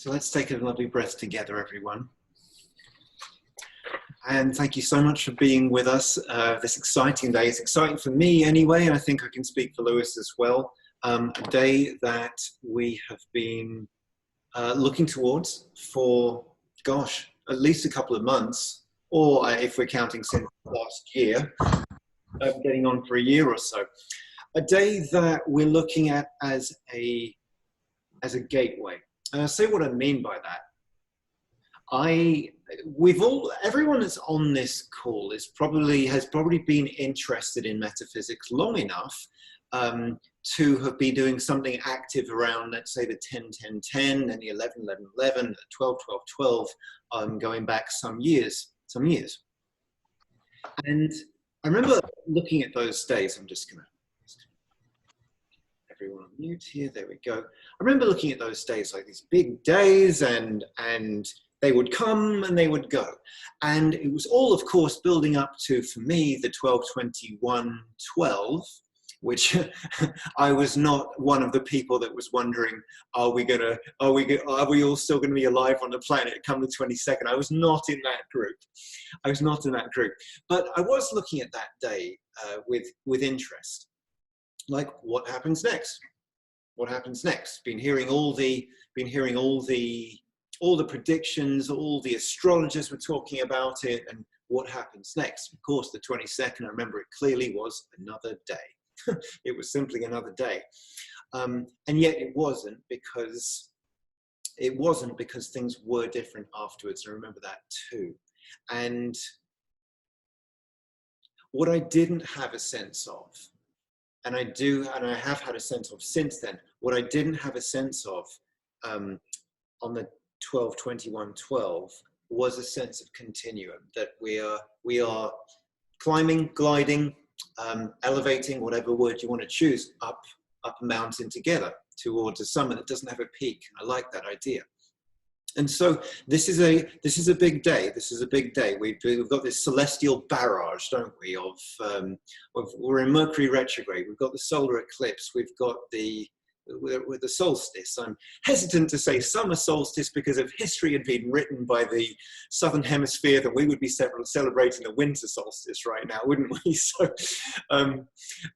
So let's take a lovely breath together, everyone. And thank you so much for being with us this exciting day. It's exciting for me anyway, and I think I can speak for Louis as well. A day that we have been looking towards for, gosh, at least a couple of months, or if we're counting since last year, getting on for a year or so. A day that we're looking at as a gateway. And I'll say what I mean by that. Everyone that's on this call has probably been interested in metaphysics long enough to have been doing something active around, let's say, the 10-10-10 and the 11-11-11, the 12-12-12, going back some years. And I remember looking at those days. I'm just gonna everyone on mute here. There we go. I remember looking at those days like these big days, and they would come and they would go. And it was all, of course, building up to, for me, the 12-21-12, which I was not one of the people that was wondering, are we all still going to be alive on the planet come the 22nd? I was not in that group. But I was looking at that day with interest. Like, what happens next? What happens next? Been hearing all the predictions, all the astrologers were talking about it, and what happens next? Of course, the 22nd, I remember it clearly, was another day. It was simply another day. And yet it wasn't because things were different afterwards. I remember that too. And what I didn't have a sense of, and I have had a sense of since then, what I didn't have a sense of on the 12-21-12 was a sense of continuum, that we are climbing, gliding, elevating, whatever word you want to choose, up a mountain together towards a summit that doesn't have a peak. I like that idea. And so this is a big day. This is a big day. We've got this celestial barrage, don't we? We're in Mercury retrograde. We've got the solar eclipse. We've got the solstice. I'm hesitant to say summer solstice because if history had been written by the southern hemisphere, then we would be celebrating the winter solstice right now, wouldn't we? So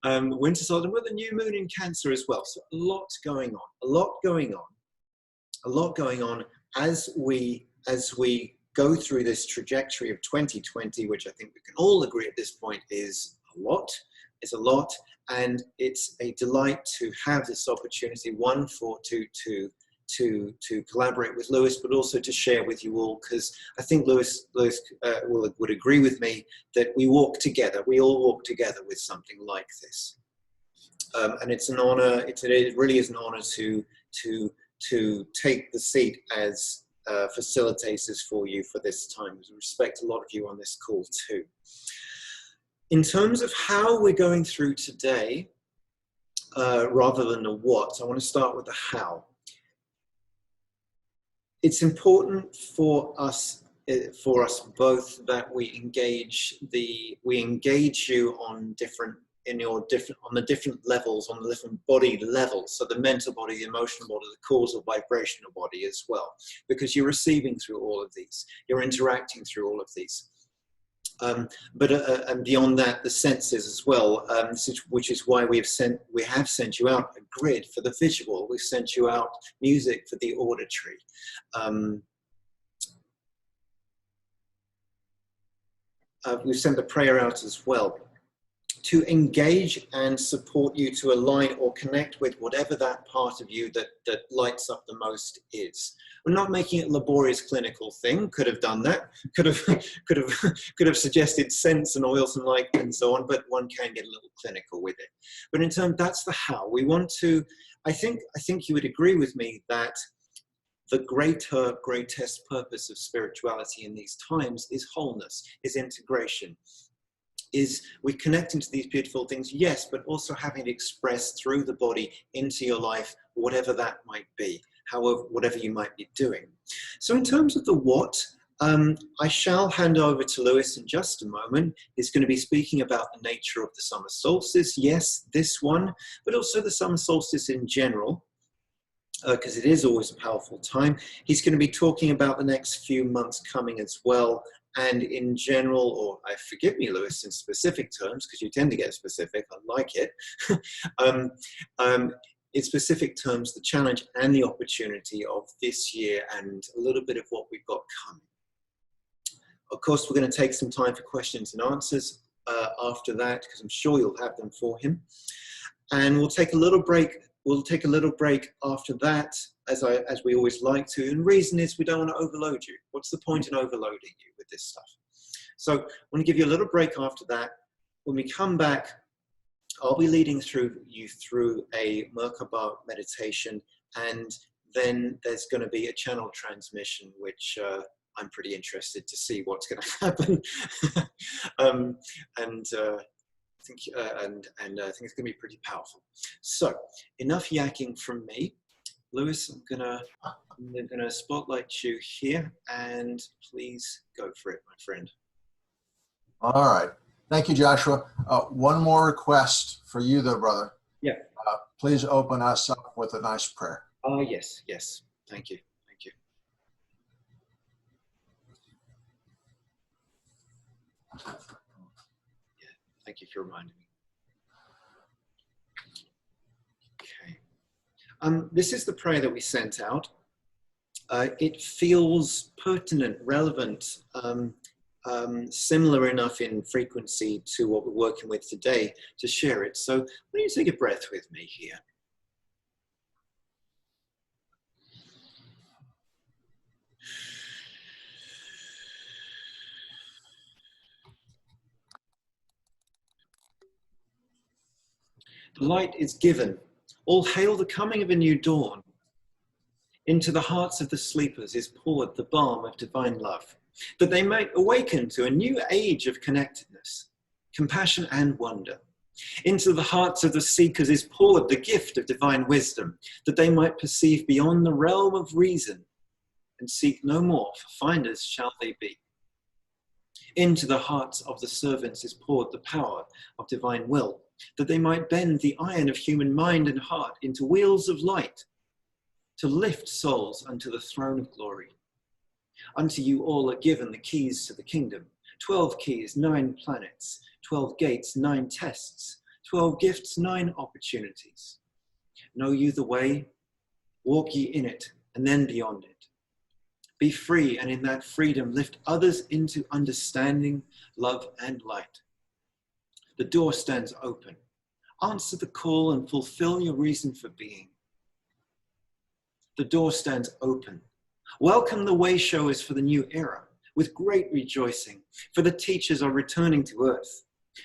winter solstice with a new moon in Cancer as well. So a lot going on as we go through this trajectory of 2020, which I think we can all agree at this point is a lot. And it's a delight to have this opportunity, one, to collaborate with Louis, but also to share with you all, because I think Louis would agree with me that we all walk together with something like this. And it's an honor, it really is an honor to take the seat as facilitators for you for this time. I respect a lot of you on this call too. In terms of how we're going through today, rather than the what, I want to start with the how. It's important for us both that we engage you on the different levels, on the different body levels, so the mental body, the emotional body, the causal vibrational body as well, because you're receiving through all of these, you're interacting through all of these. And beyond that, the senses as well, which is why we have sent you out a grid for the visual. We've sent you out music for the auditory. We've sent the prayer out as well to engage and support you to align or connect with whatever that part of you that lights up the most is. We're not making it a laborious clinical thing. Could have done that. Could have suggested scents and oils and light and so on, but one can get a little clinical with it. But in terms, that's the how. We want to, I think you would agree with me that the greatest purpose of spirituality in these times is wholeness, is integration, is we connecting to these beautiful things, yes, but also having it expressed through the body into your life, whatever that might be, however, whatever you might be doing. So in terms of the what, I shall hand over to Louis in just a moment. He's going to be speaking about the nature of the summer solstice, yes, this one, but also the summer solstice in general. because it is always a powerful time. He's going to be talking about the next few months coming as well. And in general, or forgive me, Louis, in specific terms, because you tend to get specific, I like it. In specific terms, the challenge and the opportunity of this year and a little bit of what we've got coming. Of course, we're going to take some time for questions and answers after that, because I'm sure you'll have them for him. And we'll take a little break. We'll take a little break after that, as we always like to. And the reason is we don't want to overload you. What's the point in overloading you with this stuff? So I want to give you a little break after that. When we come back, I'll be leading you through a Merkabah meditation, and then there's going to be a channel transmission, which I'm pretty interested to see what's going to happen. I think it's going to be pretty powerful. So enough yakking from me. Louis, I'm gonna spotlight you here, and please go for it, my friend. All right. Thank you, Joshua. One more request for you, though, brother. Yeah. Please open us up with a nice prayer. Oh, yes. Thank you. Yeah, thank you for reminding me. Okay. This is the prayer that we sent out. It feels pertinent, relevant, similar enough in frequency to what we're working with today to share it. So why don't you take a breath with me here? The light is given. All hail the coming of a new dawn. Into the hearts of the sleepers is poured the balm of divine love, that they might awaken to a new age of connectedness, compassion and wonder. Into the hearts of the seekers is poured the gift of divine wisdom, that they might perceive beyond the realm of reason and seek no more, for finders shall they be. Into the hearts of the servants is poured the power of divine will, that they might bend the iron of human mind and heart into wheels of light, to lift souls unto the throne of glory. Unto you all are given the keys to the kingdom, 12 keys, 9 planets, 12 gates, 9 tests, 12 gifts, 9 opportunities. Know you the way, walk ye in it, and then beyond it. Be free, and in that freedom lift others into understanding, love, and light. The door stands open. Answer the call and fulfill your reason for being. The door stands open. Welcome the way showers for the new era with great rejoicing, for the teachers are returning to earth.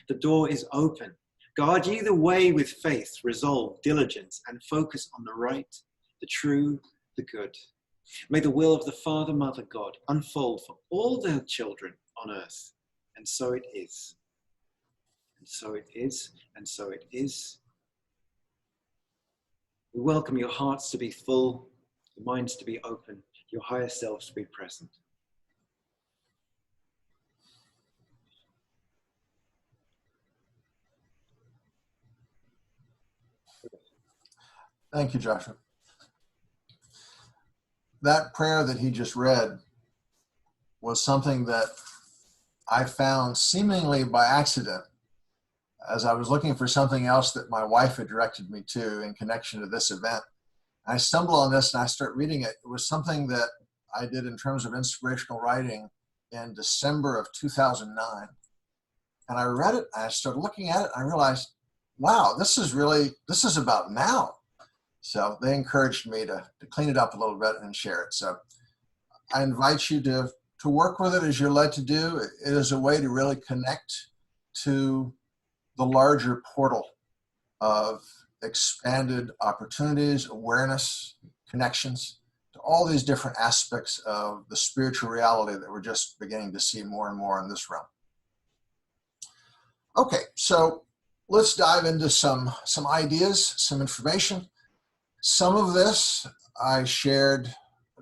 The door is open. Guard ye the way with faith, resolve, diligence, and focus on the right, the true, the good. May the will of the Father, Mother, God unfold for all their children on earth. And so it is. And so it is, and so it is. We welcome your hearts to be full, your minds to be open, your higher selves to be present. Thank you, Joshua. That prayer that he just read was something that I found seemingly by accident as I was looking for something else that my wife had directed me to in connection to this event. I stumbled on this and I start reading it. It was something that I did in terms of inspirational writing in December of 2009. And I read it, and I started looking at it, and I realized, wow, this is about now. So they encouraged me to clean it up a little bit and share it. So I invite you to work with it as you're led to do. It is a way to really connect to the larger portal of expanded opportunities, awareness, connections to all these different aspects of the spiritual reality that we're just beginning to see more and more in this realm. Okay, so let's dive into some ideas, some information. Some of this I shared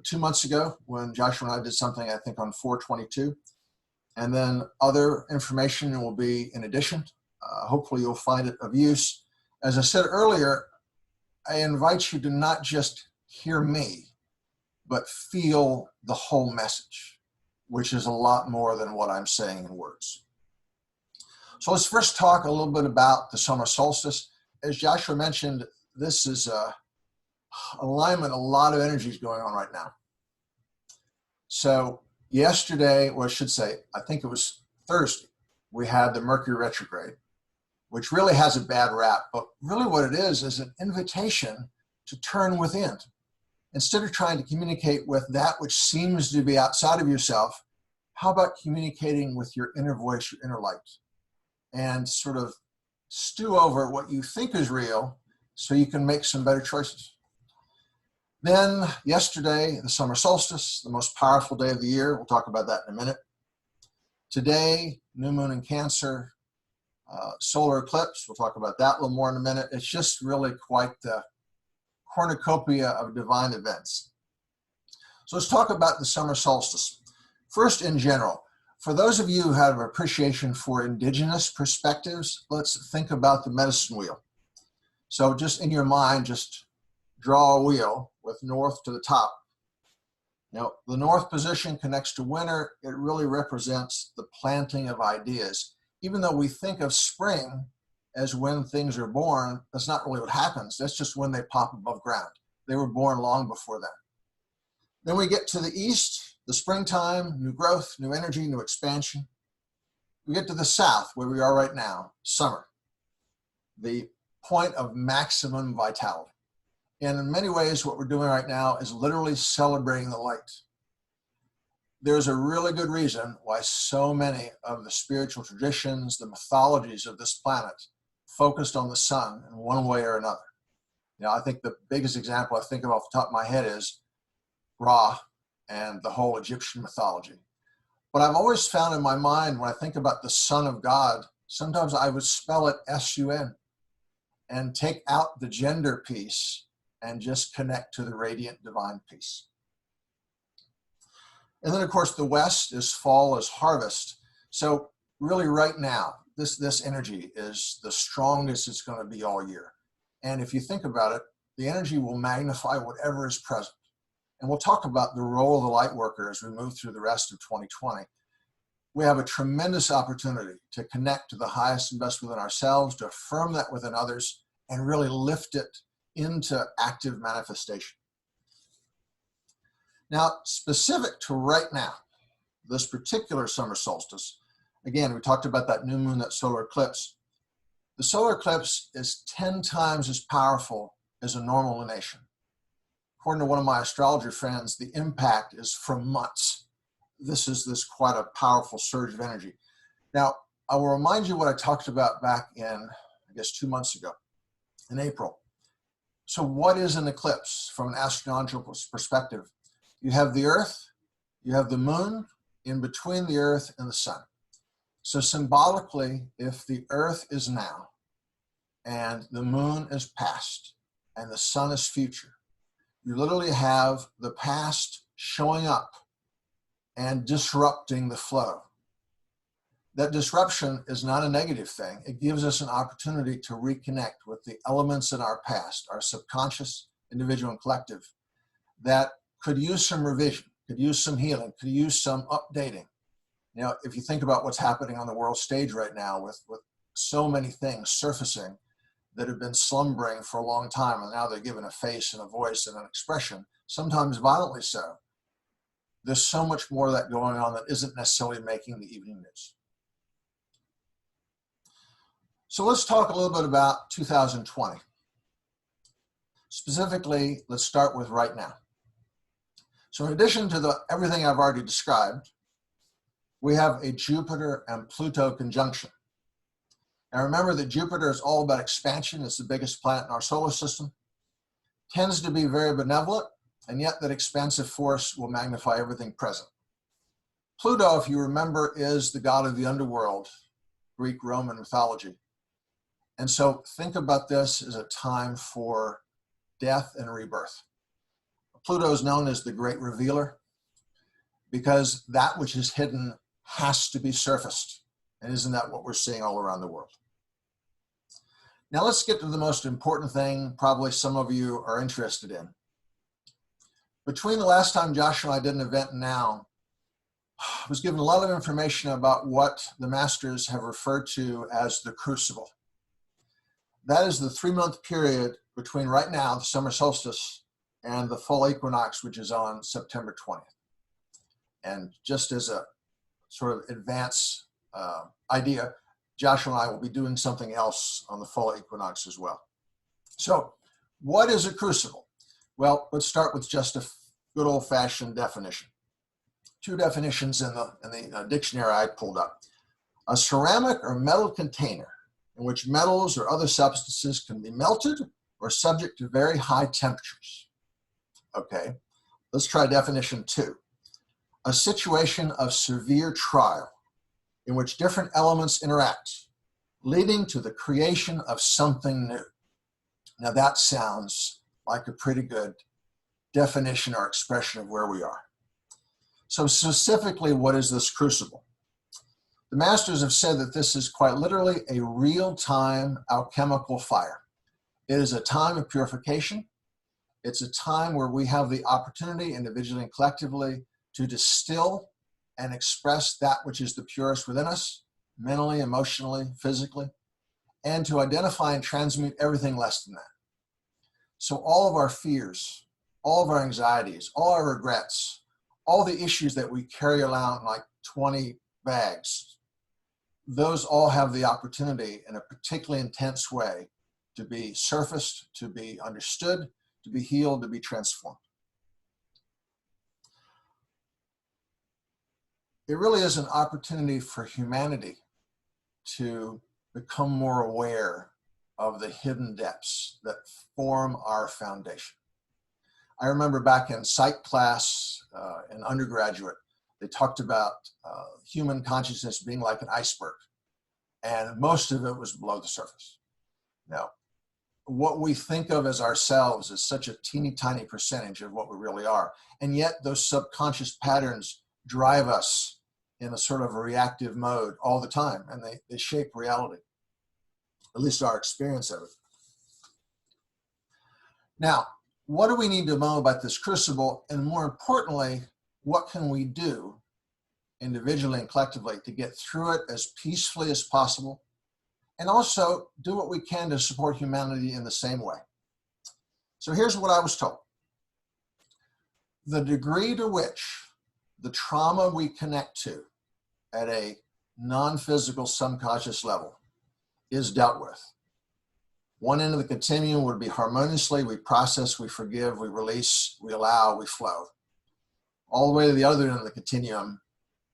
2 months ago when Joshua and I did something, I think, on 4/22. And then other information will be in addition. Hopefully you'll find it of use. As I said earlier, I invite you to not just hear me, but feel the whole message, which is a lot more than what I'm saying in words. So let's first talk a little bit about the summer solstice. As Joshua mentioned, this is a alignment, a lot of energy is going on right now. So yesterday, or I should say, I think it was Thursday, we had the Mercury retrograde, which really has a bad rap, but really what it is an invitation to turn within. Instead of trying to communicate with that which seems to be outside of yourself, how about communicating with your inner voice, your inner light, and sort of stew over what you think is real so you can make some better choices. Then yesterday, the summer solstice, the most powerful day of the year. We'll talk about that in a minute. Today, new moon in Cancer, solar eclipse. We'll talk about that a little more in a minute. It's just really quite the cornucopia of divine events. So let's talk about the summer solstice. First, in general, for those of you who have an appreciation for indigenous perspectives, let's think about the medicine wheel. So just in your mind, just draw a wheel with north to the top. Now, the north position connects to winter. It really represents the planting of ideas. Even though we think of spring as when things are born, that's not really what happens. That's just when they pop above ground. They were born long before that. Then we get to the east, the springtime, new growth, new energy, new expansion. We get to the south, where we are right now, summer, the point of maximum vitality. And in many ways, what we're doing right now is literally celebrating the light. There's a really good reason why so many of the spiritual traditions, the mythologies of this planet focused on the sun in one way or another. I think the biggest example I think of off the top of my head is Ra and the whole Egyptian mythology. But I've always found in my mind, when I think about the Son of God, sometimes I would spell it S-U-N and take out the gender piece and just connect to the radiant divine peace. And then, of course, the west is fall, is harvest. So really right now, this energy is the strongest it's going to be all year. And if you think about it, the energy will magnify whatever is present. And we'll talk about the role of the light worker as we move through the rest of 2020. We have a tremendous opportunity to connect to the highest and best within ourselves, to affirm that within others, and really lift it into active manifestation. Now, specific to right now, this particular summer solstice, again, we talked about that new moon, that solar eclipse. The solar eclipse is 10 times as powerful as a normal lunation. According to one of my astrologer friends, the impact is for months. This is quite a powerful surge of energy. Now, I will remind you what I talked about back in, I guess, 2 months ago, in April. So what is an eclipse from an astronomical perspective? You have the Earth, you have the moon, in between the Earth and the sun. So symbolically, if the Earth is now, and the moon is past, and the sun is future, you literally have the past showing up and disrupting the flow. That disruption is not a negative thing. It gives us an opportunity to reconnect with the elements in our past, our subconscious, individual, and collective, that could use some revision, could use some healing, could use some updating. If you think about what's happening on the world stage right now with so many things surfacing that have been slumbering for a long time, and now they're given a face and a voice and an expression, sometimes violently so. There's so much more of that going on that isn't necessarily making the evening news. So let's talk a little bit about 2020. Specifically, let's start with right now. So in addition to everything I've already described, we have a Jupiter and Pluto conjunction. Now remember that Jupiter is all about expansion. It's the biggest planet in our solar system. Tends to be very benevolent, and yet that expansive force will magnify everything present. Pluto, if you remember, is the god of the underworld, Greek, Roman mythology. And so think about this as a time for death and rebirth. Pluto is known as the great revealer because that which is hidden has to be surfaced. And isn't that what we're seeing all around the world? Now let's get to the most important thing probably some of you are interested in. Between the last time Joshua and I did an event and now, I was given a lot of information about what the masters have referred to as the Crucible. That is the 3-month period between right now, the summer solstice, and the full equinox, which is on September 20th. And just as a sort of advance idea, Joshua and I will be doing something else on the full equinox as well. So what is a crucible? Well, let's start with just a good old-fashioned definition. 2 definitions in the dictionary I pulled up. A ceramic or metal container in which metals or other substances can be melted or subject to very high temperatures. Okay, let's try definition 2. A situation of severe trial in which different elements interact, leading to the creation of something new. Now that sounds like a pretty good definition or expression of where we are. So specifically, what is this crucible? The masters have said that this is quite literally a real-time alchemical fire. It is a time of purification. It's a time where we have the opportunity, individually and collectively, to distill and express that which is the purest within us, mentally, emotionally, physically, and to identify and transmute everything less than that. So all of our fears, all of our anxieties, all our regrets, all the issues that we carry around like 20 bags, those all have the opportunity in a particularly intense way to be surfaced, to be understood, to be healed, to be transformed. It really is an opportunity for humanity to become more aware of the hidden depths that form our foundation. I remember back in psych class in undergraduate, they talked about human consciousness being like an iceberg, and most of it was below the surface. Now, what we think of as ourselves is such a teeny tiny percentage of what we really are, and yet those subconscious patterns drive us in a sort of a reactive mode all the time, and they shape reality, at least our experience of it. Now, what do we need to know about this crucible? And more importantly, what can we do individually and collectively to get through it as peacefully as possible? And also do what we can to support humanity in the same way. So here's what I was told. The degree to which the trauma we connect to at a non-physical subconscious level is dealt with. One end of the continuum would be harmoniously, we process, we forgive, we release, we allow, we flow. All the way to the other end of the continuum,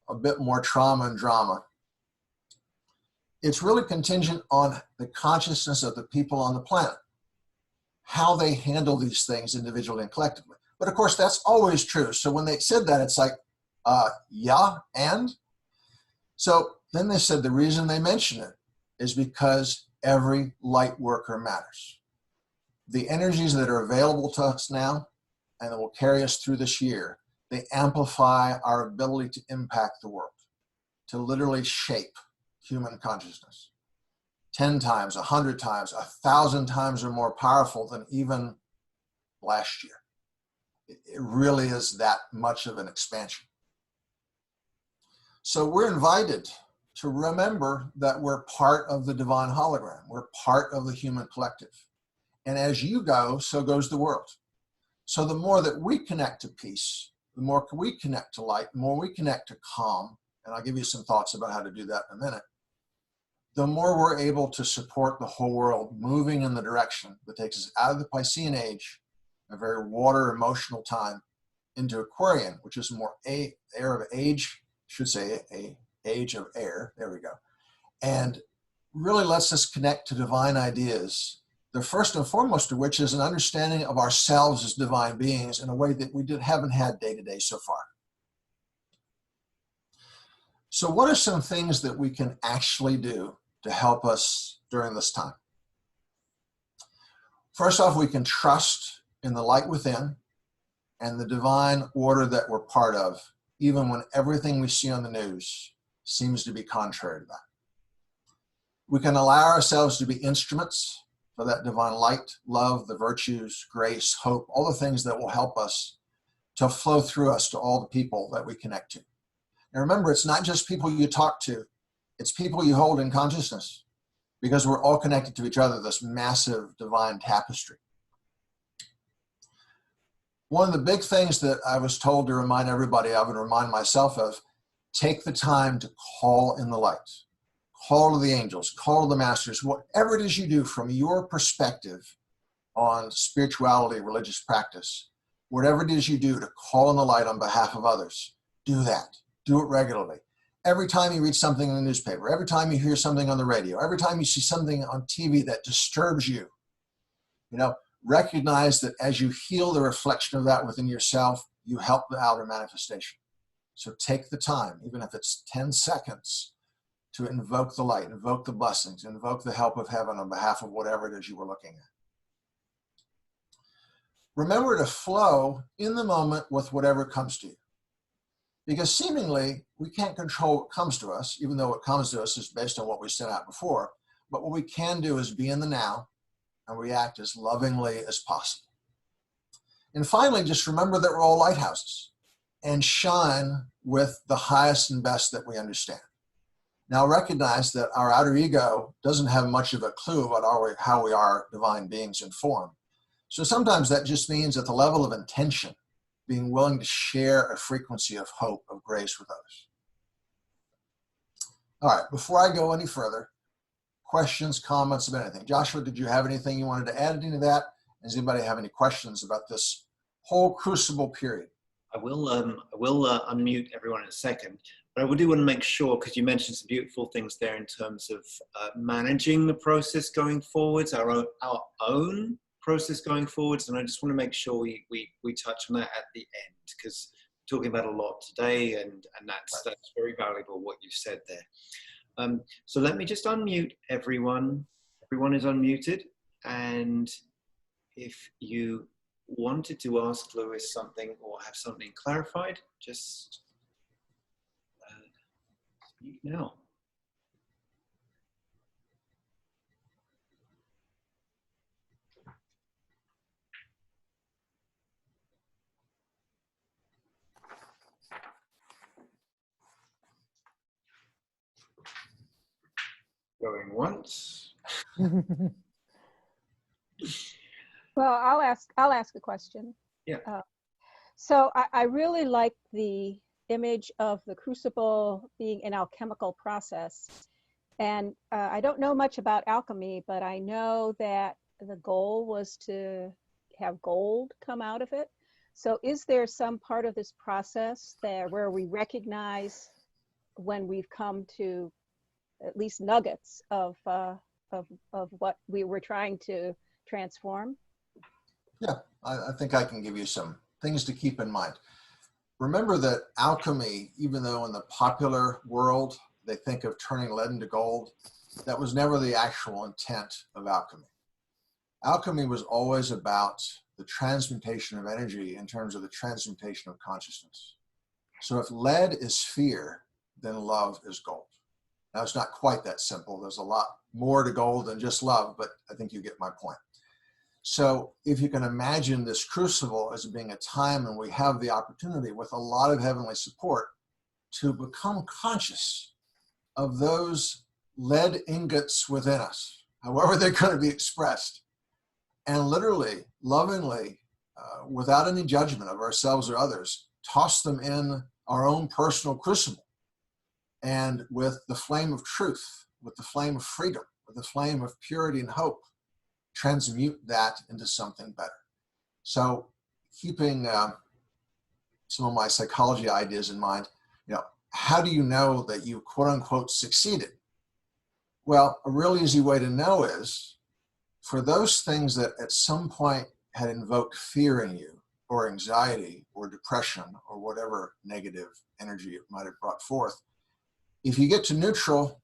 a bit more trauma and drama. It's really contingent on the consciousness of the people on the planet, how they handle these things individually and collectively. But of course, that's always true. So when they said that, it's like, yeah, and? So then they said the reason they mention it is because every light worker matters. The energies that are available to us now and that will carry us through this year, they amplify our ability to impact the world, to literally shape human consciousness. 10 times, 100 times, 1,000 times or more powerful than even last year. It really is that much of an expansion. So we're invited to remember that we're part of the divine hologram. We're part of the human collective. And as you go, so goes the world. So the more that we connect to peace, the more we connect to light, the more we connect to calm, and I'll give you some thoughts about how to do that in a minute, the more we're able to support the whole world moving in the direction that takes us out of the Piscean age, a very water emotional time, into Aquarian, which is more air of age, should say a age of air, there we go, and really lets us connect to divine ideas, the first and foremost of which is an understanding of ourselves as divine beings in a way that we haven't had day to day so far. So what are some things that we can actually do to help us during this time? First off, we can trust in the light within and the divine order that we're part of, even when everything we see on the news seems to be contrary to that. We can allow ourselves to be instruments for that divine light, love, the virtues, grace, hope, all the things that will help us to flow through us to all the people that we connect to. And remember, it's not just people you talk to, it's people you hold in consciousness, because we're all connected to each other, this massive divine tapestry. One of the big things that I was told to remind everybody of and remind myself of, take the time to call in the light. Call to the angels, call to the masters, whatever it is you do from your perspective on spirituality, religious practice, whatever it is you do to call in the light on behalf of others, do that. Do it regularly. Every time you read something in the newspaper, every time you hear something on the radio, every time you see something on TV that disturbs you, recognize that as you heal the reflection of that within yourself, you help the outer manifestation. So take the time, even if it's 10 seconds, to invoke the light, invoke the blessings, invoke the help of heaven on behalf of whatever it is you were looking at. Remember to flow in the moment with whatever comes to you. Because seemingly, we can't control what comes to us, even though what comes to us is based on what we set out before. But what we can do is be in the now and react as lovingly as possible. And finally, just remember that we're all lighthouses and shine with the highest and best that we understand. Now recognize that our outer ego doesn't have much of a clue about how we are divine beings in form. So sometimes that just means at the level of intention, being willing to share a frequency of hope, of grace with others. All right, before I go any further, questions, comments about anything. Joshua, did you have anything you wanted to add into that? Does anybody have any questions about this whole crucible period? I will unmute everyone in a second, but I do want to make sure, because you mentioned some beautiful things there in terms of managing the process going forwards, our own process going forwards, and I just want to make sure we touch on that at the end, because we're talking about a lot today, and that's very valuable what you've said there. So let me just unmute everyone. Everyone is unmuted, and if you wanted to ask Louis something or have something clarified, just speak now. Going once. Well, I'll ask a question. Yeah. So I really like the image of the crucible being an alchemical process. And I don't know much about alchemy, but I know that the goal was to have gold come out of it. So is there some part of this process where we recognize when we've come to at least nuggets of what we were trying to transform? Yeah, I think I can give you some things to keep in mind. Remember that alchemy, even though in the popular world they think of turning lead into gold, that was never the actual intent of alchemy. Alchemy was always about the transmutation of energy in terms of the transmutation of consciousness. So if lead is fear, then love is gold. Now, it's not quite that simple. There's a lot more to gold than just love, but I think you get my point. So if you can imagine this crucible as being a time when we have the opportunity with a lot of heavenly support to become conscious of those lead ingots within us, however they're going to be expressed, and literally, lovingly, without any judgment of ourselves or others, toss them in our own personal crucible. And with the flame of truth, with the flame of freedom, with the flame of purity and hope, transmute that into something better. So keeping some of my psychology ideas in mind, how do you know that you quote unquote succeeded? Well, a real easy way to know is for those things that at some point had invoked fear in you, or anxiety, or depression, or whatever negative energy it might have brought forth, if you get to neutral,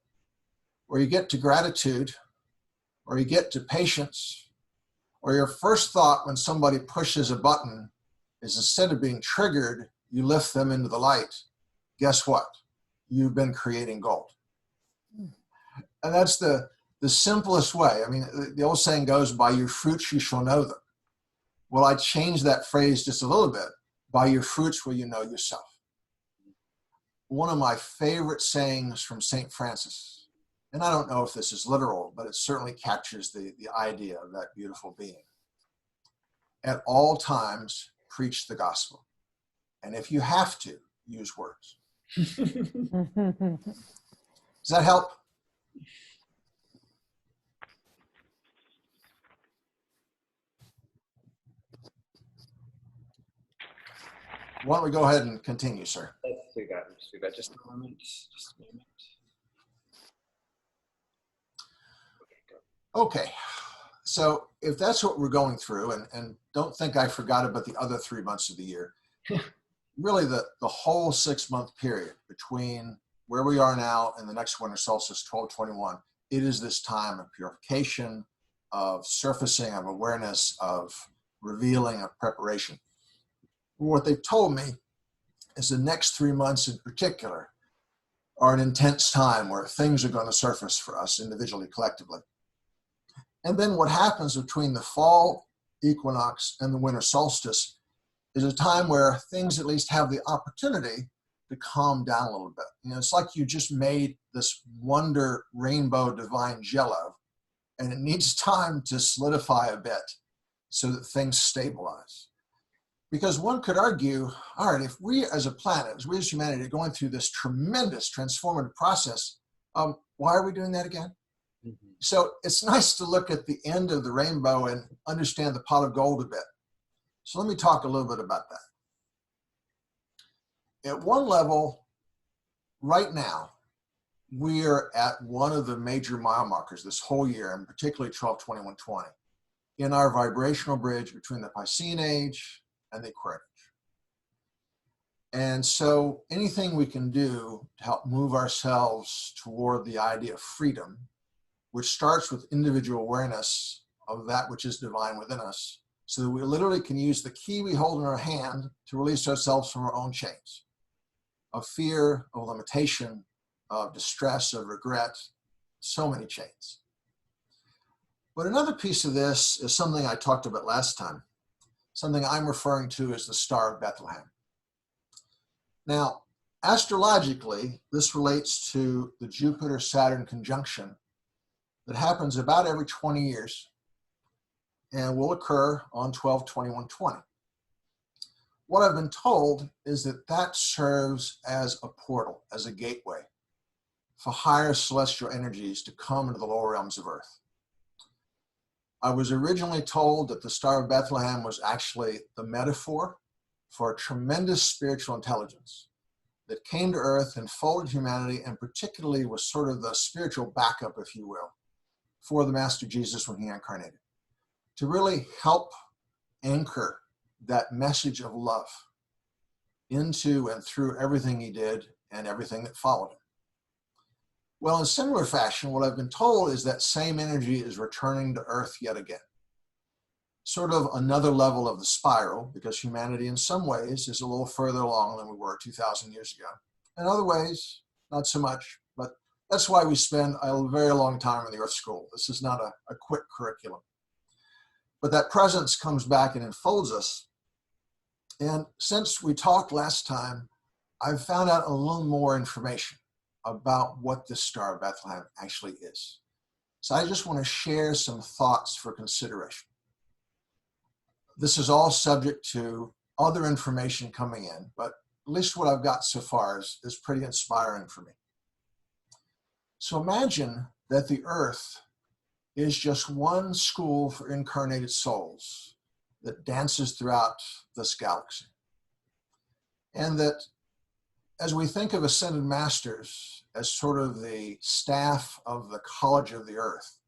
or you get to gratitude, or you get to patience, or your first thought when somebody pushes a button is instead of being triggered, you lift them into the light, guess what? You've been creating gold. And that's the simplest way. I mean, the old saying goes, by your fruits you shall know them. Well, I changed that phrase just a little bit. By your fruits will you know yourself. One of my favorite sayings from St. Francis, and I don't know if this is literal, but it certainly captures the idea of that beautiful being. At all times, preach the gospel. And if you have to, use words. Does that help? Why don't we go ahead and continue, sir? Let's do that. Let's do that. Just a moment. Just a moment. Okay. So if that's what we're going through, and don't think I forgot about the other 3 months of the year, really the whole 6-month period between where we are now and the next winter solstice, 12/21, it is this time of purification, of surfacing, of awareness, of revealing, of preparation. What they've told me is the next 3 months in particular are an intense time where things are going to surface for us individually, collectively. And then what happens between the fall equinox and the winter solstice is a time where things at least have the opportunity to calm down a little bit. You know, it's like you just made this wonder rainbow divine jello, and it needs time to solidify a bit so that things stabilize. Because one could argue, all right, if we as a planet, as we as humanity are going through this tremendous transformative process, why are we doing that again? Mm-hmm. So it's nice to look at the end of the rainbow and understand the pot of gold a bit. So let me talk a little bit about that. At one level, right now, we are at one of the major mile markers this whole year, and particularly 12/21/20, in our vibrational bridge between the Piscean age and the Aquarian age. And so anything we can do to help move ourselves toward the idea of freedom, which starts with individual awareness of that which is divine within us, so that we literally can use the key we hold in our hand to release ourselves from our own chains of fear, of limitation, of distress, of regret, so many chains. But another piece of this is something I talked about last time, something I'm referring to as the Star of Bethlehem. Now, astrologically, this relates to the Jupiter-Saturn conjunction that happens about every 20 years and will occur on 12/21/20. What I've been told is that that serves as a portal, as a gateway for higher celestial energies to come into the lower realms of Earth. I was originally told that the Star of Bethlehem was actually the metaphor for a tremendous spiritual intelligence that came to Earth and folded humanity, and particularly was sort of the spiritual backup, if you will, for the Master Jesus when he incarnated, to really help anchor that message of love into and through everything he did and everything that followed him. Well, in similar fashion, what I've been told is that same energy is returning to Earth yet again. Sort of another level of the spiral, because humanity in some ways is a little further along than we were 2,000 years ago. In other ways, not so much, but that's why we spend a very long time in the Earth School. This is not a quick curriculum. But that presence comes back and enfolds us. And since we talked last time, I've found out a little more information about what the Star of Bethlehem actually is. So I just want to share some thoughts for consideration. This is all subject to other information coming in, but at least what I've got so far is pretty inspiring for me. So imagine that the Earth is just one school for incarnated souls that dances throughout this galaxy. And that as we think of ascended masters as sort of the staff of the College of the Earth,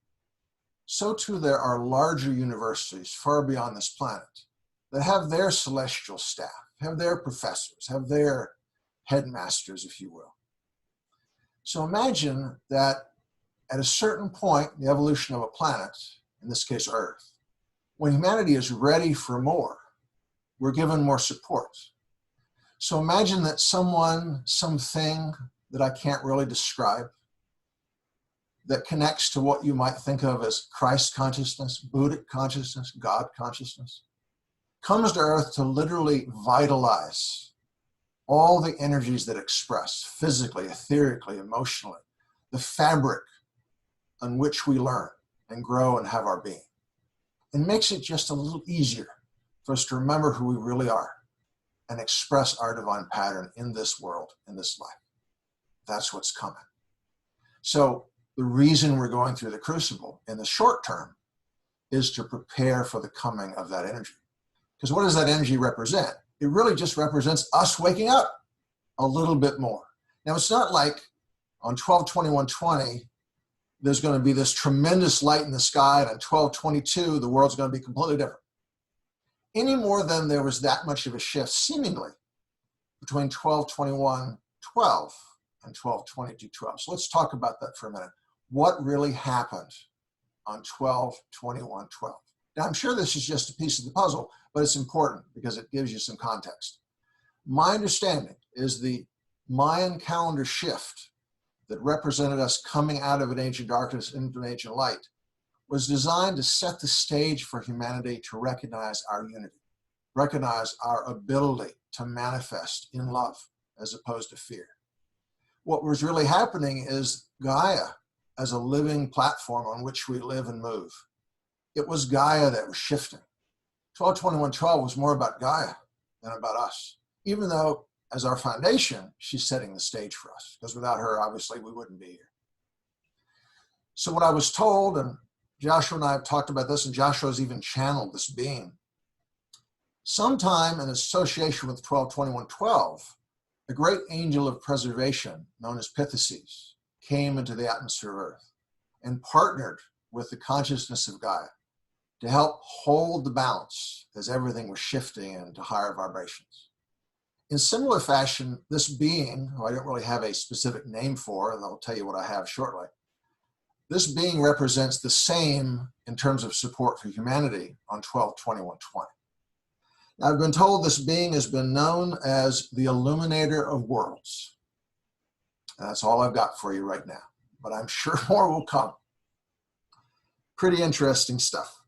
so too there are larger universities far beyond this planet that have their celestial staff, have their professors, have their headmasters, if you will. So imagine that at a certain point in the evolution of a planet, in this case Earth, when humanity is ready for more, we're given more support. So imagine that someone, something that I can't really describe, that connects to what you might think of as Christ consciousness, Buddhic consciousness, God consciousness, comes to Earth to literally vitalize all the energies that express physically, etherically, emotionally, the fabric on which we learn and grow and have our being. It makes it just a little easier for us to remember who we really are and express our divine pattern in this world, in this life. That's what's coming. So the reason we're going through the crucible in the short term is to prepare for the coming of that energy. Because what does that energy represent? It really just represents us waking up a little bit more. Now, it's not like on 12/21/20, there's going to be this tremendous light in the sky, and on 12/22, the world's going to be completely different. Any more than there was that much of a shift, seemingly, between 12/21/12 and 12/22/12. So let's talk about that for a minute. What really happened on 12/21/12? Now, I'm sure this is just a piece of the puzzle, but it's important because it gives you some context. My understanding is the Mayan calendar shift that represented us coming out of an age of darkness into an age of light was designed to set the stage for humanity to recognize our unity, recognize our ability to manifest in love as opposed to fear. What was really happening is Gaia as a living platform on which we live and move. It was Gaia that was shifting. 12/21/12 was more about Gaia than about us, even though as our foundation, she's setting the stage for us, because without her, obviously, we wouldn't be here. So what I was told, and Joshua and I have talked about this, and Joshua's even channeled this being, sometime in association with 12/21/12, a great angel of preservation known as Pythases came into the atmosphere of Earth and partnered with the consciousness of Gaia to help hold the balance as everything was shifting into higher vibrations. In similar fashion, this being, who I don't really have a specific name for, and I'll tell you what I have shortly, this being represents the same in terms of support for humanity on 12/21/20. Now, I've been told this being has been known as the Illuminator of Worlds. And that's all I've got for you right now, but I'm sure more will come. Pretty interesting stuff.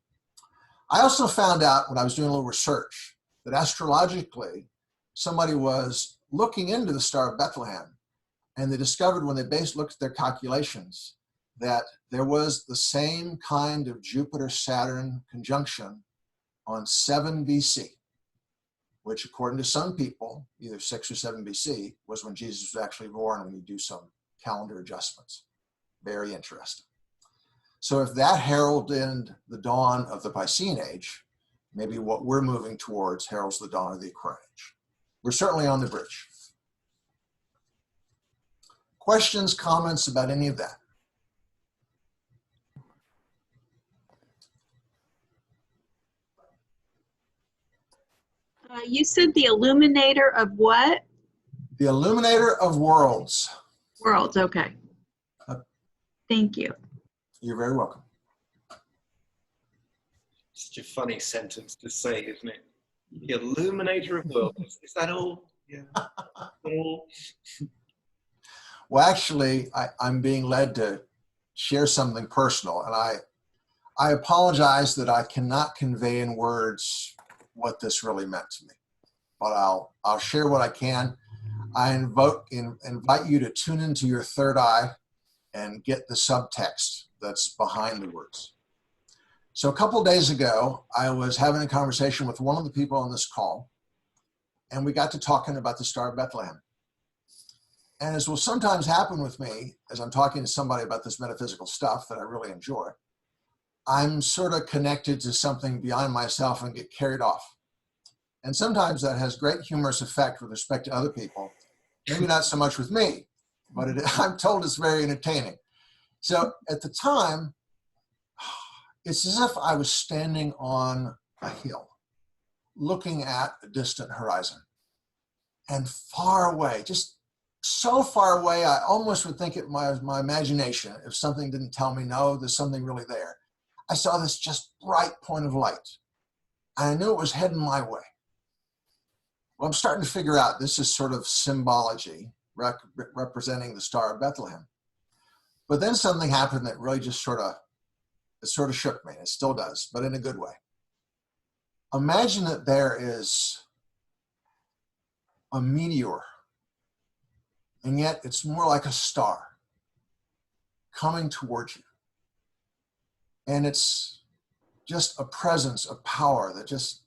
I also found out when I was doing a little research that astrologically, somebody was looking into the Star of Bethlehem, and they discovered when they looked at their calculations that there was the same kind of Jupiter-Saturn conjunction on 7 BC, which according to some people, either 6 or 7 BC, was when Jesus was actually born, when you do some calendar adjustments. Very interesting. So if that heralded the dawn of the Piscean age, maybe what we're moving towards heralds the dawn of the Aquarian age. We're certainly on the bridge. Questions, comments about any of that? You said the illuminator of what? The Illuminator of Worlds. Worlds, okay. Thank you. You're very welcome. Such a funny sentence to say, isn't it? The Illuminator of Worlds. Is that all? Yeah. All? Well, actually, I'm being led to share something personal, and I apologize that I cannot convey in words what this really meant to me, but I'll share what I can. I invite you to tune into your third eye and get the subtext that's behind the words. So a couple of days ago, I was having a conversation with one of the people on this call, and we got to talking about the Star of Bethlehem. And as will sometimes happen with me, as I'm talking to somebody about this metaphysical stuff that I really enjoy, I'm sort of connected to something beyond myself and get carried off. And sometimes that has great humorous effect with respect to other people. Maybe not so much with me, but I'm told it's very entertaining. So at the time, it's as if I was standing on a hill, looking at a distant horizon. And far away, just so far away, I almost would think it was my imagination if something didn't tell me, no, there's something really there. I saw this just bright point of light. And I knew it was heading my way. Well, I'm starting to figure out this is sort of symbology representing the Star of Bethlehem. But then something happened that really just sort of shook me. It still does, but in a good way. imagine that there is a meteor, and yet it's more like a star coming towards you. And it's just a presence of power that just,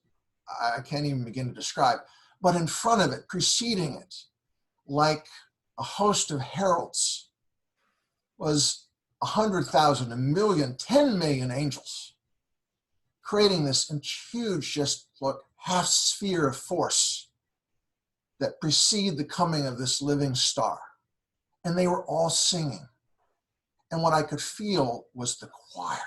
I can't even begin to describe. But in front of it, preceding it, like a host of heralds, was 100,000, 1,000,000, 10 million angels, creating this huge, just look, half sphere of force that precede the coming of this living star. And they were all singing. And what I could feel was the choir,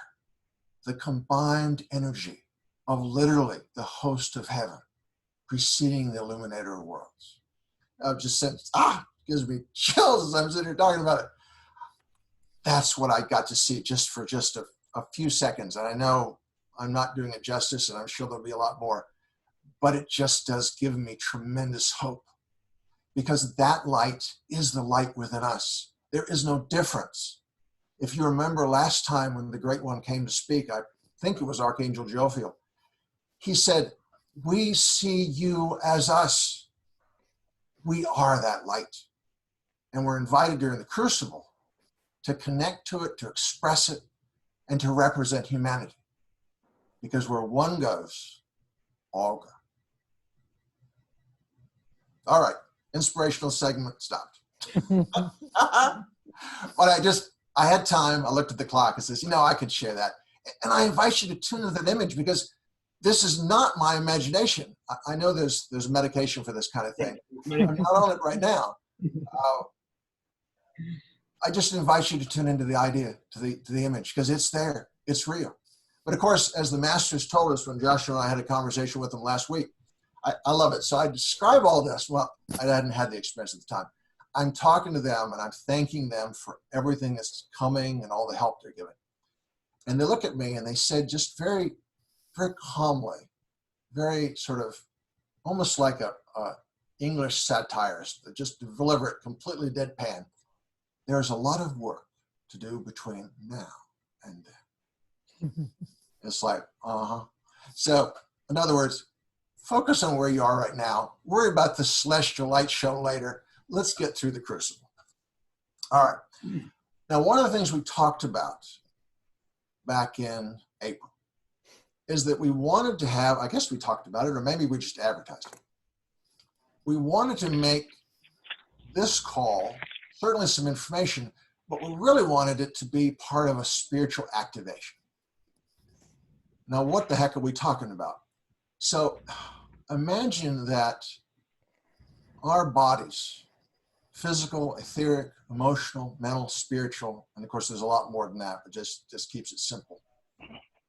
the combined energy of literally the host of heaven preceding the illuminator of worlds. I've just said, gives me chills as I'm sitting here talking about it. That's what I got to see just for a few seconds. And I know I'm not doing it justice, and I'm sure there'll be a lot more, but it just does give me tremendous hope, because that light is the light within us. There is no difference. If you remember last time when the Great One came to speak, I think it was Archangel Jophiel, he said, we see you as us. We are that light. And we're invited during the Crucible to connect to it, to express it, and to represent humanity. Because where one goes, all go. All right, inspirational segment stopped. But I had time, I looked at the clock and says, I could share that. And I invite you to tune into that image, because this is not my imagination. I know there's medication for this kind of thing. I'm not on it right now. I just invite you to tune into the idea, to the image, because it's there, it's real. But of course, as the masters told us when Joshua and I had a conversation with them last week, I love it. So I describe all this. Well, I hadn't had the experience at the time. I'm talking to them and I'm thanking them for everything that's coming and all the help they're giving. And they look at me and they said, just very, very calmly, very sort of almost like a English satirist that just deliver it completely deadpan. There's a lot of work to do between now and then. It's like, So, in other words, focus on where you are right now. Worry about the celestial light show later. Let's get through the Crucible. All right. Now, one of the things we talked about back in April is that we wanted to have, I guess we talked about it, or maybe we just advertised it. We wanted to make this call certainly some information, but we really wanted it to be part of a spiritual activation. Now, what the heck are we talking about? So imagine that our bodies, physical, etheric, emotional, mental, spiritual, and of course there's a lot more than that, but just keeps it simple,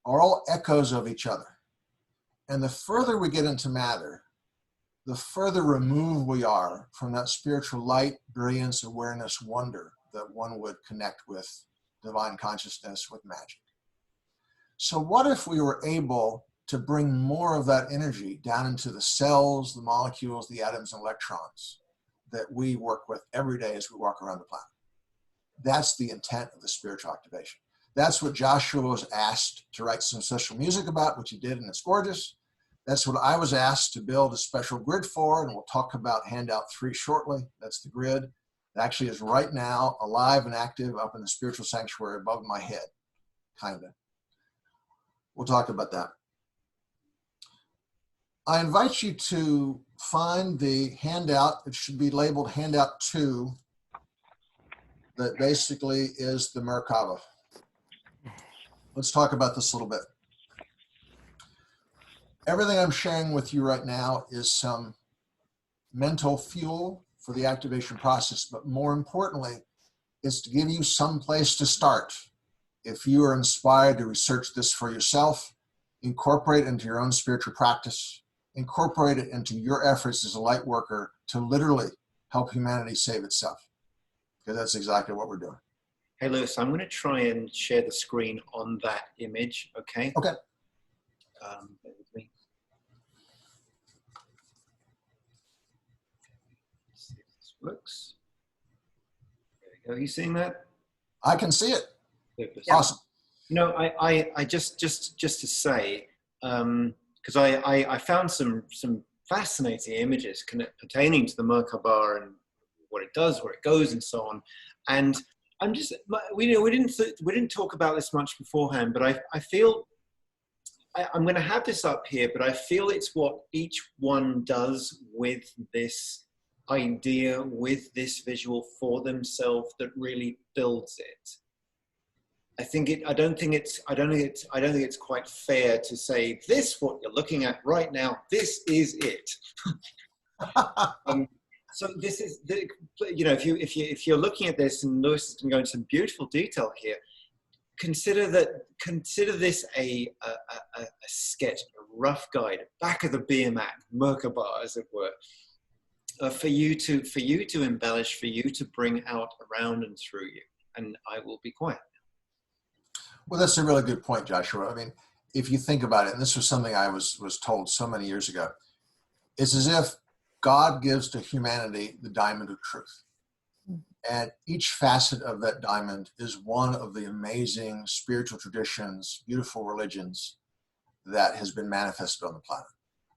are all echoes of each other. And the further we get into matter, the further removed we are from that spiritual light, brilliance, awareness, wonder that one would connect with divine consciousness, with magic. So what if we were able to bring more of that energy down into the cells, the molecules, the atoms, and electrons that we work with every day as we walk around the planet? That's the intent of the spiritual activation. That's what Joshua was asked to write some special music about, which he did, and it's gorgeous. That's what I was asked to build a special grid for, and we'll talk about handout 3 shortly. That's the grid. It actually is right now alive and active up in the spiritual sanctuary above my head, kind of. We'll talk about that. I invite you to find the handout. It should be labeled handout 2. That basically is the Merkabah. Let's talk about this a little bit. Everything I'm sharing with you right now is some mental fuel for the activation process, but more importantly, is to give you some place to start. If you are inspired to research this for yourself, incorporate it into your own spiritual practice, incorporate it into your efforts as a light worker to literally help humanity save itself. Because that's exactly what we're doing. Hey, Louis, I'm going to try and share the screen on that image, okay? Okay. Bear with me. Let's see if this works. There we go. Are you seeing that? I can see it. Super. Awesome. I just to say, because I found some fascinating images pertaining to the Merkabah and what it does, where it goes, and so on. And I'm just, we didn't talk about this much beforehand, but I feel I'm going to have this up here, but I feel it's what each one does with this idea, with this visual for themselves, that really builds it. I don't think it's quite fair to say this, what you're looking at right now, this is it. So this is, if you're looking at this, and Louis is going to go into some beautiful detail here, consider this a sketch, a rough guide, back of the BMAC, Merkabah, as it were, for you to embellish, for you to bring out around and through you. And I will be quiet. Well, that's a really good point, Joshua. I mean, if you think about it, and this was something I was told so many years ago, it's as if God gives to humanity the diamond of truth. And each facet of that diamond is one of the amazing spiritual traditions, beautiful religions that has been manifested on the planet.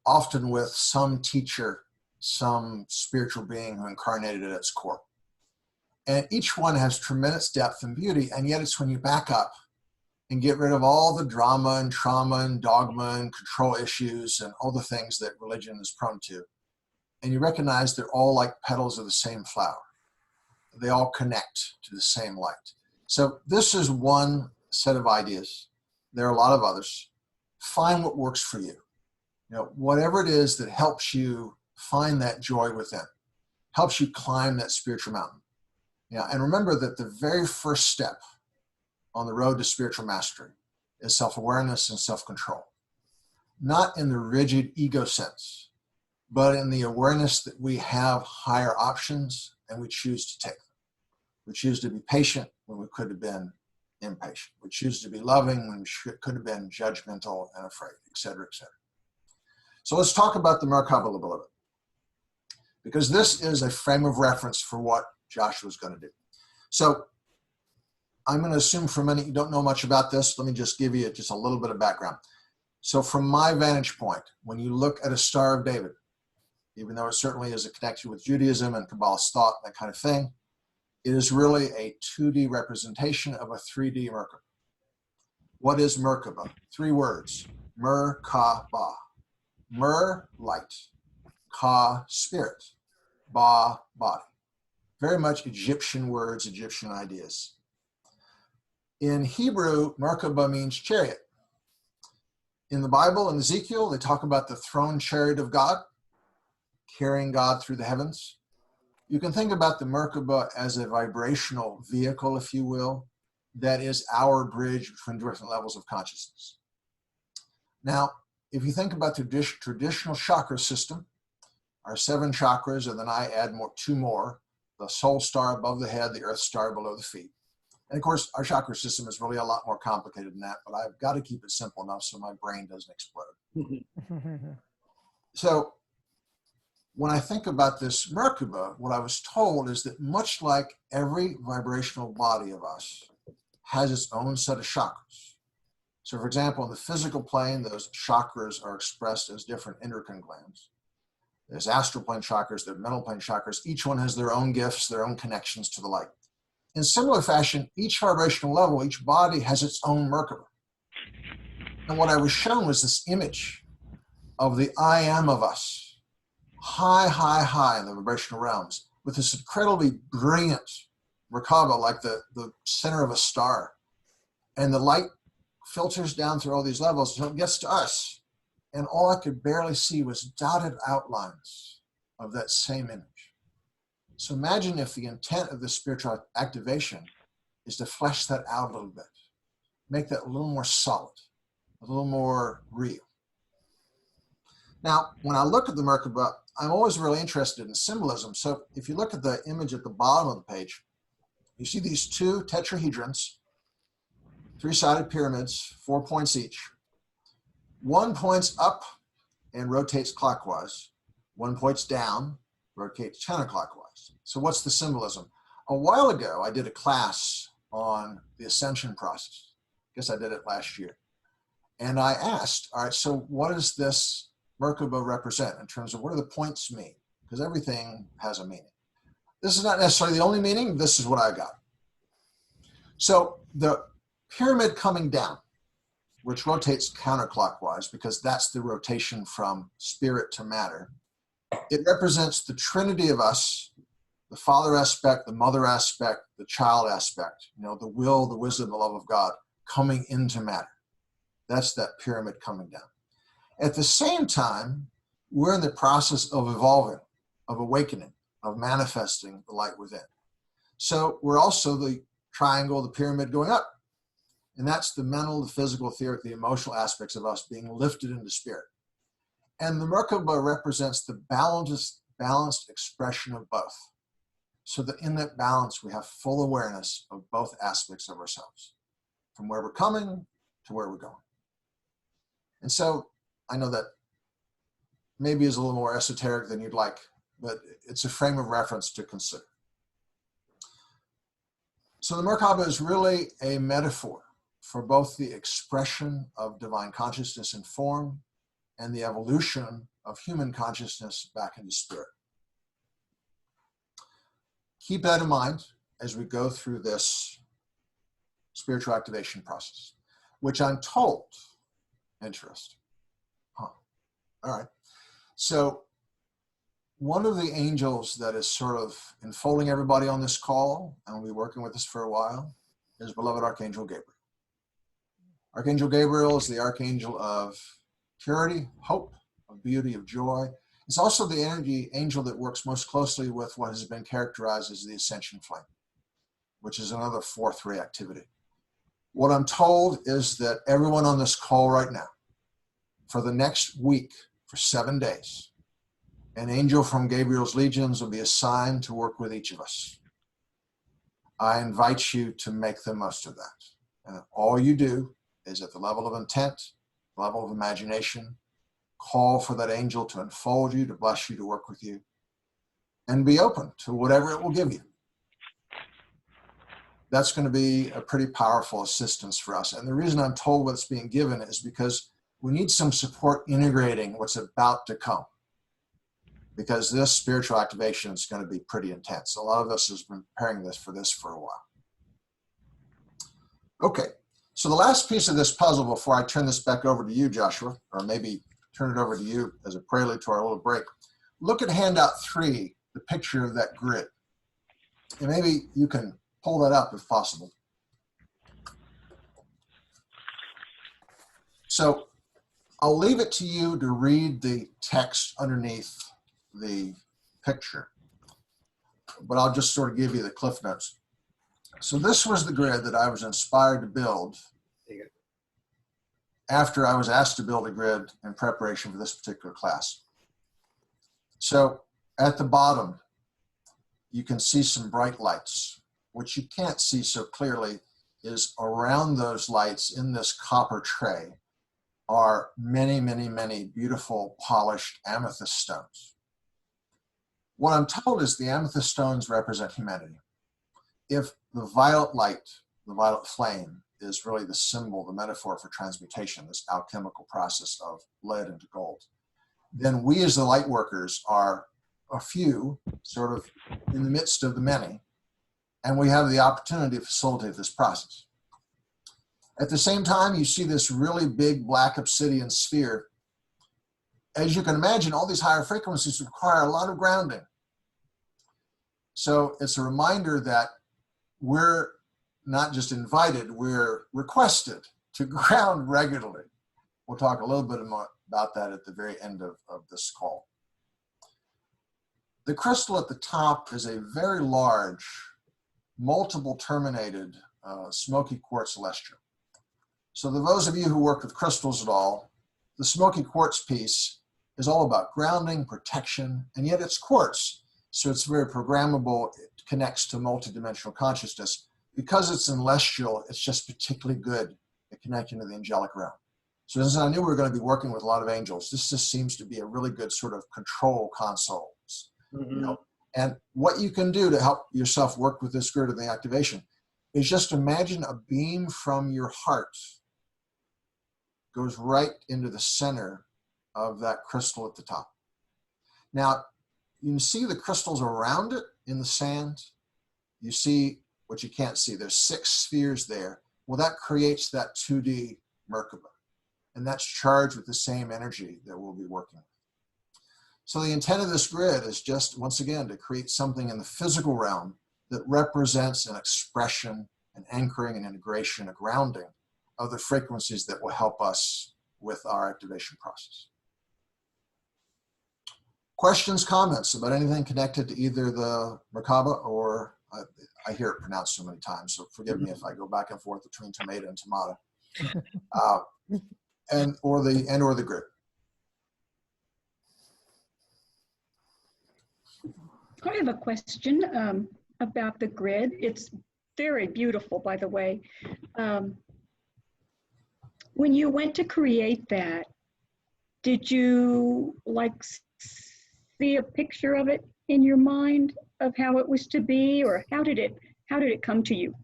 Often with some teacher, some spiritual being who incarnated at its core. And each one has tremendous depth and beauty, and yet it's when you back up and get rid of all the drama and trauma and dogma and control issues and all the things that religion is prone to, and you recognize they're all like petals of the same flower. They all connect to the same light. So this is one set of ideas. There are a lot of others. Find what works for you. Whatever it is that helps you find that joy within, helps you climb that spiritual mountain. And remember that the very first step on the road to spiritual mastery is self-awareness and self-control. Not in the rigid ego sense, but in the awareness that we have higher options and we choose to take them. We choose to be patient when we could have been impatient. We choose to be loving when we could have been judgmental and afraid, et cetera, et cetera. So let's talk about the Merkabah a little bit, because this is a frame of reference for what Joshua's going to do. So I'm going to assume for a minute you don't know much about this. Let me just give you just a little bit of background. So from my vantage point, when you look at a Star of David, even though it certainly is a connection with Judaism and Kabbalist thought, that kind of thing, it is really a 2D representation of a 3D Merkabah. What is Merkabah? 3 words, Merkabah. Mer, light. Ka, spirit. Ba, body. Very much Egyptian words, Egyptian ideas. In Hebrew, Merkabah means chariot. In the Bible, in Ezekiel, they talk about the throne chariot of God, carrying God through the heavens. You can think about the Merkabah as a vibrational vehicle, if you will, that is our bridge between different levels of consciousness. Now, if you think about the traditional chakra system, our 7 chakras, and then I add 2 more, the soul star above the head, the earth star below the feet. And of course, our chakra system is really a lot more complicated than that, but I've got to keep it simple enough so my brain doesn't explode. So when I think about this Merkabah, what I was told is that much like every vibrational body of us has its own set of chakras. So for example, in the physical plane, those chakras are expressed as different endocrine glands. There's astral plane chakras, there's mental plane chakras. Each one has their own gifts, their own connections to the light. In similar fashion, each vibrational level, each body has its own Merkabah. And what I was shown was this image of the I am of us, high, high, high in the vibrational realms, with this incredibly brilliant Merkabah, like the center of a star. And the light filters down through all these levels until it gets to us. And all I could barely see was dotted outlines of that same image. So imagine if the intent of the spiritual activation is to flesh that out a little bit, make that a little more solid, a little more real. Now, when I look at the Merkabah, I'm always really interested in symbolism. So if you look at the image at the bottom of the page, you see these 2 tetrahedrons, 3-sided pyramids, 4 points each. 1 points up and rotates clockwise. 1 points down, rotates counterclockwise. So what's the symbolism? A while ago, I did a class on the ascension process. I guess I did it last year. And I asked, all right, so what does this Merkabah represent in terms of what do the points mean? Because everything has a meaning. This is not necessarily the only meaning. This is what I got. So the pyramid coming down, which rotates counterclockwise because that's the rotation from spirit to matter, it represents the trinity of us, the father aspect, the mother aspect, the child aspect, the will, the wisdom, the love of God coming into matter. That's that pyramid coming down. At the same time, we're in the process of evolving, of awakening, of manifesting the light within. So we're also the triangle, the pyramid going up. And that's the mental, the physical, the emotional aspects of us being lifted into spirit. And the Merkabah represents the balanced expression of both. So that in that balance, we have full awareness of both aspects of ourselves, from where we're coming to where we're going. And so I know that maybe is a little more esoteric than you'd like, but it's a frame of reference to consider. So the Merkabah is really a metaphor for both the expression of divine consciousness in form and the evolution of human consciousness back into spirit. Keep that in mind as we go through this spiritual activation process, which I'm told, interesting. All right. So one of the angels that is sort of enfolding everybody on this call, and will be working with us for a while, is beloved Archangel Gabriel. Archangel Gabriel is the archangel of purity, hope, of beauty, of joy. It's also the energy angel that works most closely with what has been characterized as the ascension flame, which is another fourth reactivity. What I'm told is that everyone on this call right now, for the next week, for 7 days, an angel from Gabriel's legions will be assigned to work with each of us. I invite you to make the most of that. And all you do is at the level of intent, level of imagination, call for that angel to enfold you, to bless you, to work with you, and be open to whatever it will give you. That's going to be a pretty powerful assistance for us. And the reason I'm told what's being given is because we need some support integrating what's about to come. Because this spiritual activation is going to be pretty intense. A lot of us has been preparing for this for a while. Okay, so the last piece of this puzzle before I turn this back over to you, Joshua, or maybe turn it over to you as a prelude to our little break. Look at handout 3, the picture of that grid. And maybe you can pull that up if possible. So I'll leave it to you to read the text underneath the picture, but I'll just sort of give you the cliff notes. So this was the grid that I was inspired to build after I was asked to build a grid in preparation for this particular class. So at the bottom, you can see some bright lights. What you can't see so clearly is around those lights in this copper tray are many, many, many beautiful polished amethyst stones. What I'm told is the amethyst stones represent humanity. If the violet light, the violet flame, is really the symbol, the metaphor for transmutation, this alchemical process of lead into gold, then we as the light workers are a few, sort of in the midst of the many, and we have the opportunity to facilitate this process. At the same time, you see this really big black obsidian sphere. As you can imagine, all these higher frequencies require a lot of grounding. So it's a reminder that we're not just invited, we're requested to ground regularly. We'll talk a little bit more about that at the very end of this call. The crystal at the top is a very large, multiple terminated smoky quartz celestial. So those of you who work with crystals at all, the smoky quartz piece is all about grounding, protection, and yet it's quartz. So it's very programmable. It connects to multidimensional consciousness. Because it's celestial, it's just particularly good at connecting to the angelic realm. So as I knew we were going to be working with a lot of angels, this just seems to be a really good sort of control console. Mm-hmm. And what you can do to help yourself work with this grid of the activation is just imagine a beam from your heart goes right into the center of that crystal at the top. Now, you can see the crystals around it in the sand. You see what you can't see. There's 6 spheres there. Well, that creates that 2D Merkabah. And that's charged with the same energy that we'll be working with. So the intent of this grid is just, once again, to create something in the physical realm that represents an expression, an anchoring, an integration, a grounding of the frequencies that will help us with our activation process. Questions, comments about anything connected to either the Merkabah or, I hear it pronounced so many times, so forgive me if I go back and forth between tomato and tomato, or the grid. I have a question about the grid. It's very beautiful, by the way. When you went to create that, did you see a picture of it in your mind of how it was to be, or how did it come to you?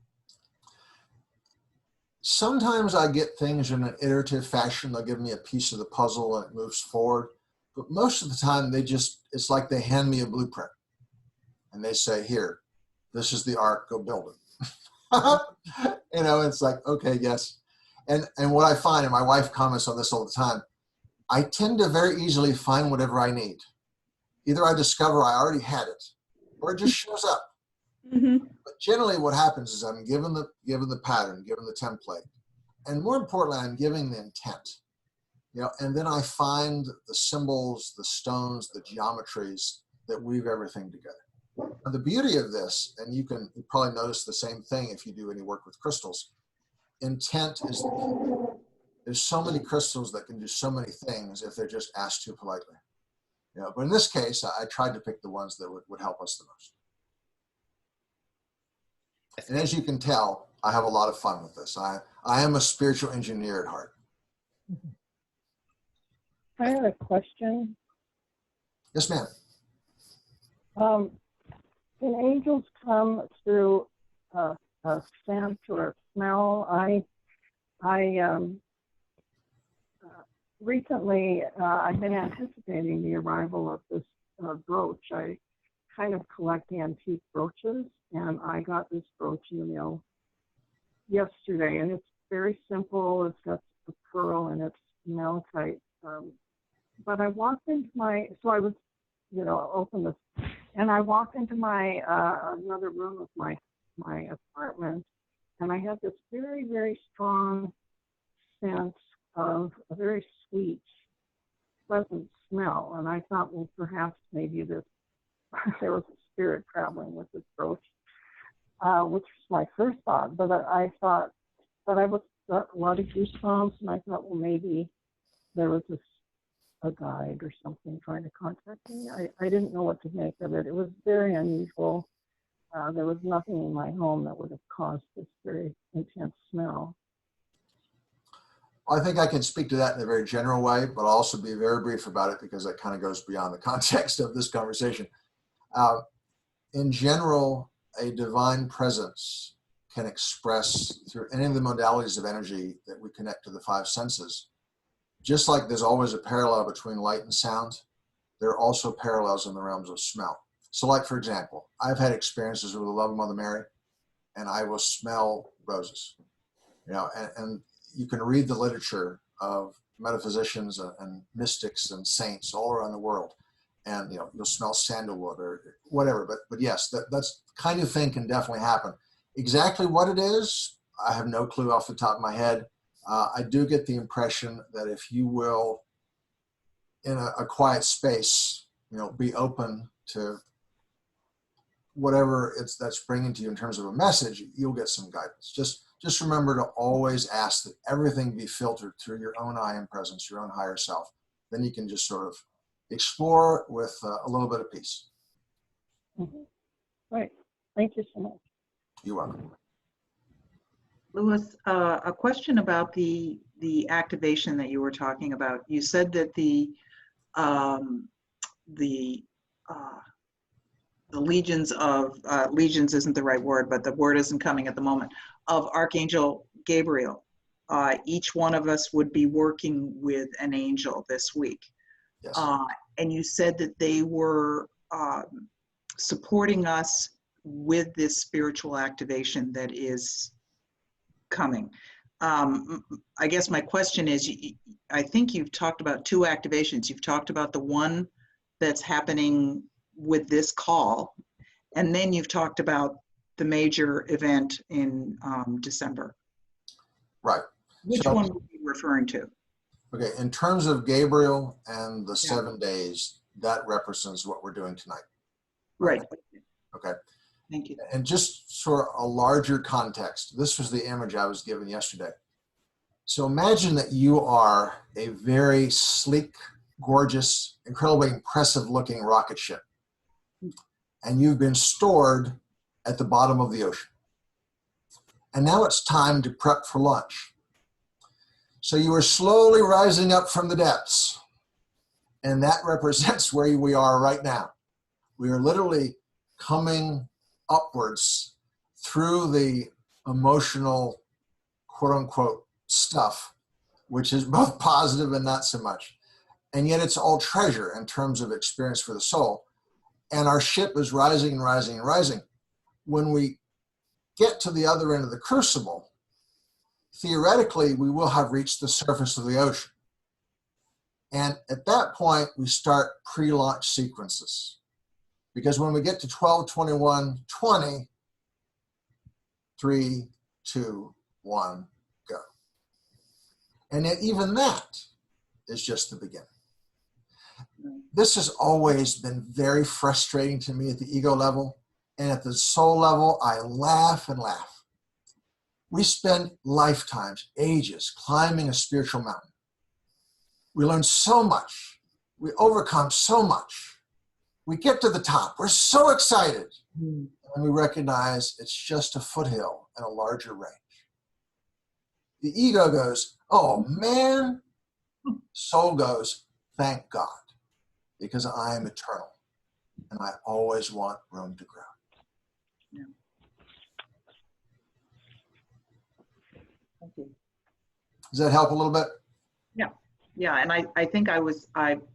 Sometimes I get things in an iterative fashion. They'll give me a piece of the puzzle and it moves forward. But most of the time it's like they hand me a blueprint and they say, here, this is the ark, go build it. It's like, okay, yes. And what I find, and my wife comments on this all the time, I tend to very easily find whatever I need. Either I discover I already had it, or it just shows up. Mm-hmm. But generally what happens is I'm given the pattern, given the template, and more importantly, I'm giving the intent. And then I find the symbols, the stones, the geometries that weave everything together. And the beauty of this, and you probably notice the same thing if you do any work with crystals, intent is the key. There's so many crystals that can do so many things if they're just asked too politely. But in this case, I tried to pick the ones that would help us the most. And as you can tell, I have a lot of fun with this. I am a spiritual engineer at heart. I had a question. Yes, ma'am. Can angels come through a scent or a smell? Recently, I've been anticipating the arrival of this brooch. I kind of collect antique brooches, and I got this brooch in the mail yesterday, and it's very simple. It's got a pearl and it's malachite. But I walked into so I was, open this, and I walked into my another room of my apartment, and I had this very, very strong sense of a very sweet, pleasant smell. And I thought, well, perhaps maybe there was a spirit traveling with this brooch, which was my first thought. But I thought, but I got a lot of goosebumps, and I thought, well, maybe there was a guide or something trying to contact me. I didn't know what to make of it. It was very unusual. There was nothing in my home that would have caused this very intense smell. I think I can speak to that in a very general way, but I'll also be very brief about it because that kind of goes beyond the context of this conversation. In general, a divine presence can express through any of the modalities of energy that we connect to the 5 senses. Just like there's always a parallel between light and sound, there are also parallels in the realms of smell. So like, for example, I've had experiences with the love of Mother Mary, and I will smell roses, and you can read the literature of metaphysicians and mystics and saints all around the world, and you'll smell sandalwood or whatever. But yes, that's kind of thing can definitely happen. Exactly what it is, I have no clue off the top of my head. I do get the impression that if you will, in a quiet space, be open to whatever that's bringing to you in terms of a message, you'll get some guidance. Just remember to always ask that everything be filtered through your own I am presence, your own higher self. Then you can just sort of explore with a little bit of peace. Mm-hmm. Right. Thank you so much. You're welcome. Louis, a question about the activation that you were talking about. You said that the legions isn't the right word, but the word isn't coming at the moment, of Archangel Gabriel each one of us would be working with an angel this week. Yes. And you said that they were supporting us with this spiritual activation that is coming. I guess my question is, I think you've talked about 2 activations. You've talked about the one that's happening with this call, and then you've talked about the major event in December. Right. Which one were you referring to? Okay, in terms of Gabriel and the 7 days, that represents what we're doing tonight. Right. Okay. Thank you. And just for a larger context, this was the image I was given yesterday. So imagine that you are a very sleek, gorgeous, incredibly impressive looking rocket ship. And you've been stored at the bottom of the ocean. And now it's time to prep for launch. So you are slowly rising up from the depths. And that represents where we are right now. We are literally coming upwards through the emotional, quote unquote, stuff, which is both positive and not so much. And yet it's all treasure in terms of experience for the soul. And our ship is rising and rising and rising. When we get to the other end of the crucible, theoretically, we will have reached the surface of the ocean. And at that point, we start pre-launch sequences. Because when we get to 12, 21, 20, 3, 2, 1, go. And yet even that is just the beginning. This has always been very frustrating to me at the ego level. And at the soul level, I laugh and laugh. We spend lifetimes, ages, climbing a spiritual mountain. We learn so much. We overcome so much. We get to the top. We're so excited. And we recognize it's just a foothill and a larger range. The ego goes, oh man. Soul goes, thank God, because I am eternal and I always want room to grow. Yeah. Thank you. Does that help a little bit? Yeah, and I think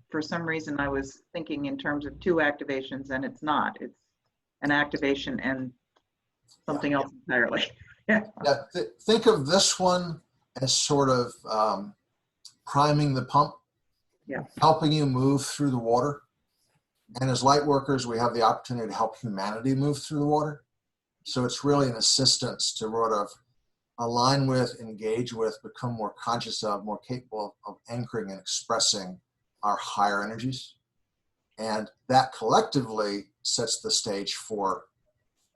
for some reason I was thinking in terms of 2 activations, and it's not. It's an activation and something else entirely. Yeah. Think of this one as sort of priming the pump, helping you move through the water. And as light workers, we have the opportunity to help humanity move through the water. So it's really an assistance to sort of align with, engage with, become more conscious of, more capable of anchoring and expressing our higher energies. And that collectively sets the stage for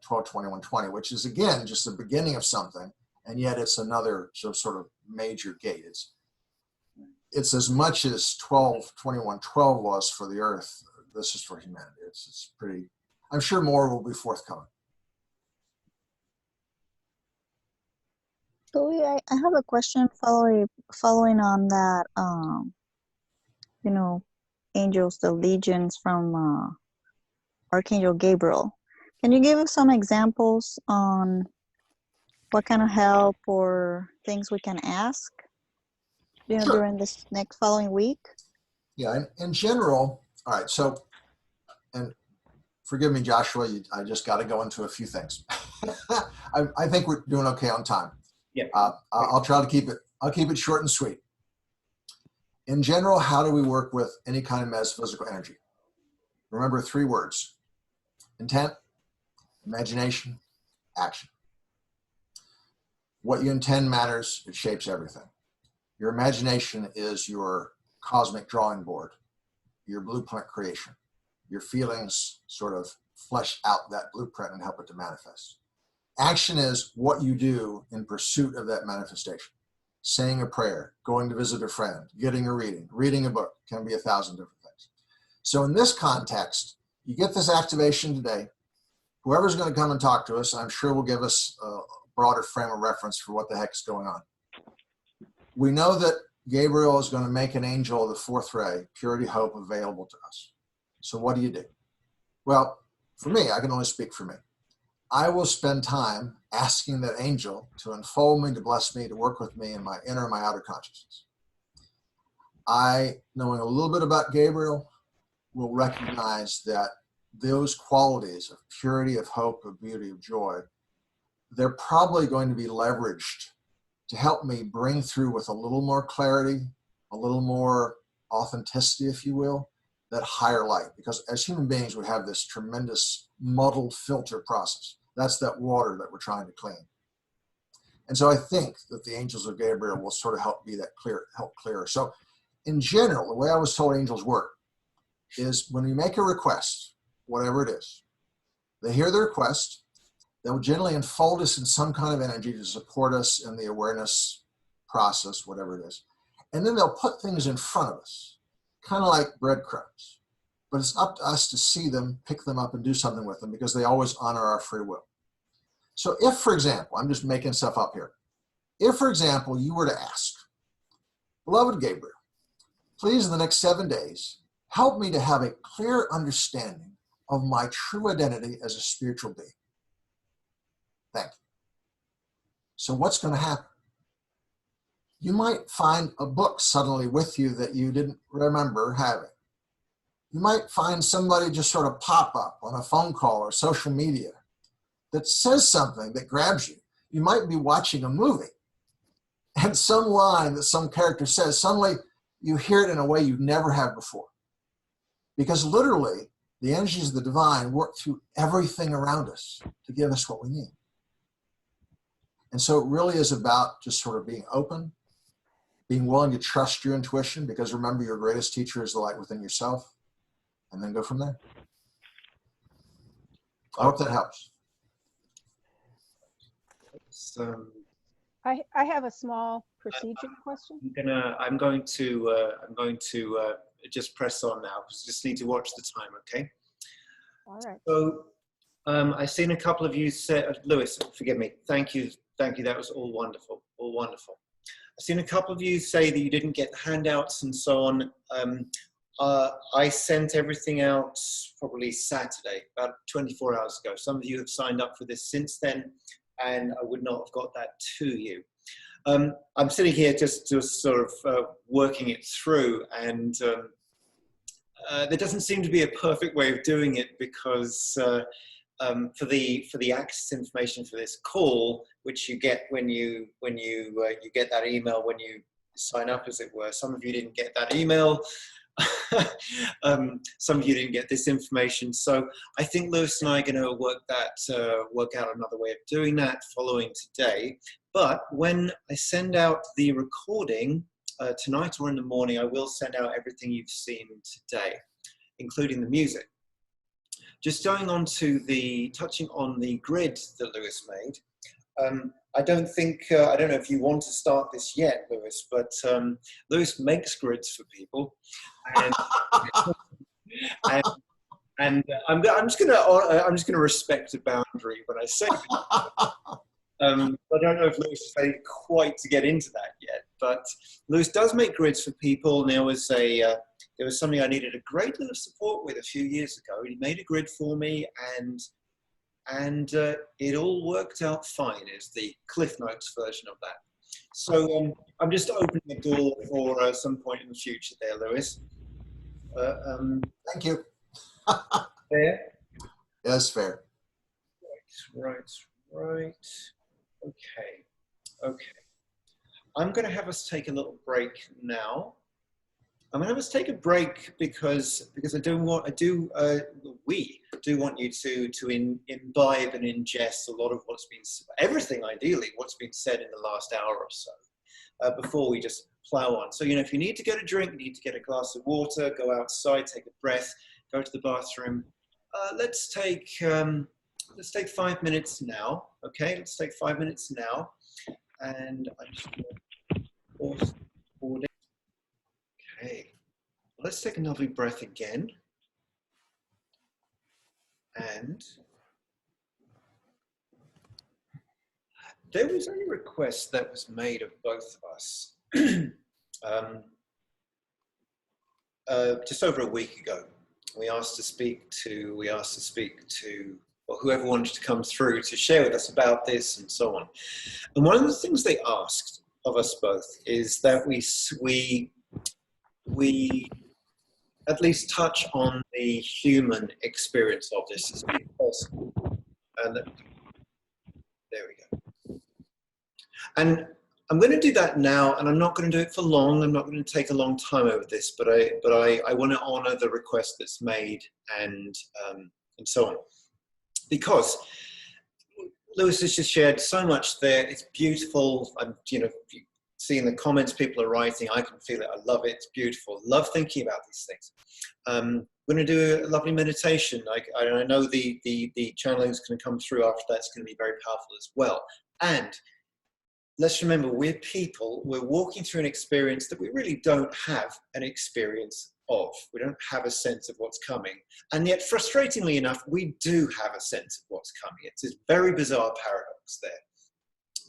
12, 21, 20, which is, again, just the beginning of something. And yet it's another sort of major gate. It's as much as 12, 21, 12 was for the earth. This is for humanity. It's pretty, I'm sure more will be forthcoming. Louis, I have a question following on that, angels, the legions from Archangel Gabriel. Can you give us some examples on what kind of help or things we can ask Sure. during this next following week? Yeah, in general, all right, so, and forgive me, Joshua, I just got to go into a few things. I think we're doing okay on time. Yeah. I'll try to keep it short and sweet. In general, how do we work with any kind of metaphysical energy? Remember 3 words: intent, imagination, action. What you intend matters. It shapes everything. Your imagination is your cosmic drawing board, your blueprint creation. Your feelings sort of flesh out that blueprint and help it to manifest. Action is what you do in pursuit of that manifestation. Saying a prayer, going to visit a friend, getting a reading a book, can be 1,000 different things. So in this context, you get this activation today. Whoever's going to come and talk to us, I'm sure will give us a broader frame of reference for what the heck is going on. We know that Gabriel is going to make an angel of the 4th ray, purity, hope, available to us. So what do you do? Well, for me, I can only speak for me. I will spend time asking that angel to unfold me, to bless me, to work with me in my inner and my outer consciousness. I, knowing a little bit about Gabriel, will recognize that those qualities of purity, of hope, of beauty, of joy, they're probably going to be leveraged to help me bring through with a little more clarity, a little more authenticity, if you will, that higher light. Because as human beings, we have this tremendous muddled filter process. That's that water that we're trying to clean. And so I think that the angels of Gabriel will sort of help be that help clearer. So in general, the way I was told angels work is when we make a request, whatever it is, they hear the request, they'll generally enfold us in some kind of energy to support us in the awareness process, whatever it is. And then they'll put things in front of us, kind of like breadcrumbs. But it's up to us to see them, pick them up, and do something with them, because they always honor our free will. So if, for example, I'm just making stuff up here. If, for example, you were to ask, beloved Gabriel, please in the next 7 days, help me to have a clear understanding of my true identity as a spiritual being. Thank you. So what's going to happen? You might find a book suddenly with you that you didn't remember having. You might find somebody just sort of pop up on a phone call or social media that says something that grabs you. You might be watching a movie and some line that some character says, suddenly you hear it in a way you never have before. Because literally, the energies of the divine work through everything around us to give us what we need. And so it really is about just sort of being open, being willing to trust your intuition, because remember, your greatest teacher is the light within yourself, and then go from there. I hope that helps. I have a small procedure question. I'm going to just press on now. Just need to watch the time, okay? All right. So I've seen a couple of you say, Louis, forgive me. Thank you. That was all wonderful. All wonderful. I've seen a couple of you say that you didn't get handouts and so on. I sent everything out probably Saturday, about 24 hours ago. Some of you have signed up for this since then, and I would not have got that to you. I'm sitting here just sort of working it through, and there doesn't seem to be a perfect way of doing it, because for the access information for this call, which you get when you get that email when you sign up, as it were. Some of you didn't get that email. Some of you didn't get this information. So I think Lewis and I are going to work out another way of doing that following today. But when I send out the recording tonight or in the morning, I will send out everything you've seen today, including the music. Just going on to touching on the grid that Lewis made. I don't know if you want to start this yet, Lewis, but Lewis makes grids for people, and I'm just gonna respect a boundary when I say that. I don't know if Lewis is ready quite to get into that yet, but Lewis does make grids for people. And there was something I needed a great deal of support with a few years ago. He made a grid for me, and it all worked out fine, is the Cliff Notes version of that. So I'm just opening the door for some point in the future there, Lewis. Thank you. Fair? Yes, fair. Right. Okay. I'm going to have us take a little break now. I'm going to have us take a break because we do want you to imbibe and ingest a lot of everything ideally, what's been said in the last hour or so, before we just plow on. So, if you need to get a drink, you need to get a glass of water, go outside, take a breath, go to the bathroom. Let's take 5 minutes now. Okay, let's take 5 minutes now, and I'm just going to pause recording. Okay, let's take another breath again. And there was a request that was made of both of us just over a week ago. We asked to speak to or whoever wanted to come through to share with us about this and so on. And one of the things they asked of us both is that we at least touch on the human experience of this as being personal. And there we go. And I'm going to do that now, and I'm not going to do it for long. I'm not going to take a long time over this, but I want to honor the request that's made and so on. Because Louis has just shared so much there. It's beautiful. I'm, seeing the comments people are writing, I can feel it. I love it. It's beautiful. Love thinking about these things. We're going to do a lovely meditation. I know the channeling is going to come through after that. It's going to be very powerful as well. And let's remember, we're people. We're walking through an experience that we really don't have an experience of. We don't have a sense of what's coming. And yet, frustratingly enough, we do have a sense of what's coming. It's a very bizarre paradox there.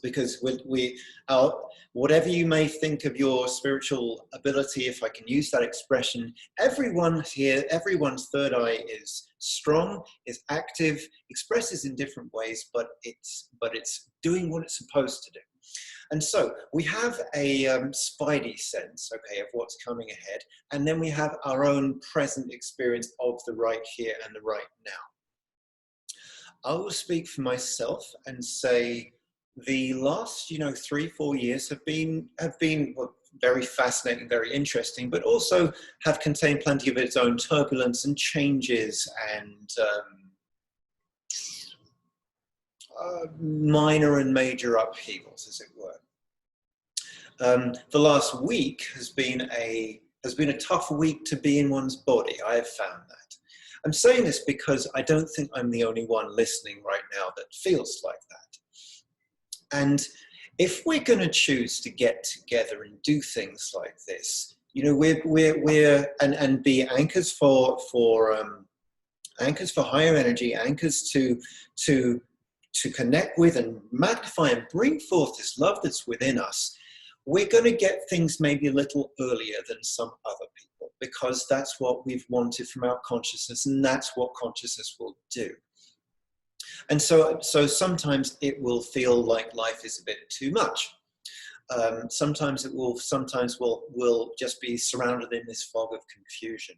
Because whatever you may think of your spiritual ability, if I can use that expression, everyone here, everyone's third eye is strong, is active, expresses in different ways, but it's doing what it's supposed to do. And so we have a spidey sense, okay, of what's coming ahead, and then we have our own present experience of the right here and the right now. I will speak for myself and say, the last, 3-4 years have been well, very fascinating, very interesting, but also have contained plenty of its own turbulence and changes and minor and major upheavals, as it were. The last week has been a tough week to be in one's body. I have found that. I'm saying this because I don't think I'm the only one listening right now that feels like that. And if we're going to choose to get together and do things like this, we're and be anchors for higher energy, anchors to connect with and magnify and bring forth this love that's within us, we're going to get things maybe a little earlier than some other people, because that's what we've wanted from our consciousness, and that's what consciousness will do. And so sometimes it will feel like life is a bit too much. Sometimes we'll just be surrounded in this fog of confusion.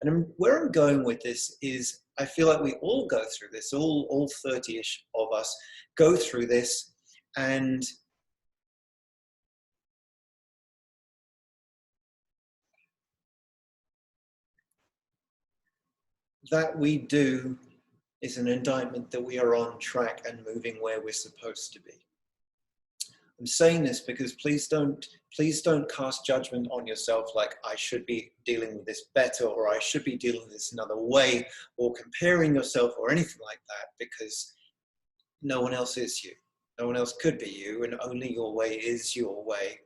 And where I'm going with this is, I feel like we all go through this, all 30-ish of us go through this, and that we do is an indictment that we are on track and moving where we're supposed to be. I'm saying this because please don't cast judgment on yourself like I should be dealing with this better, or I should be dealing with this another way, or comparing yourself or anything like that, because no one else is you. No one else could be you, and only your way is your way.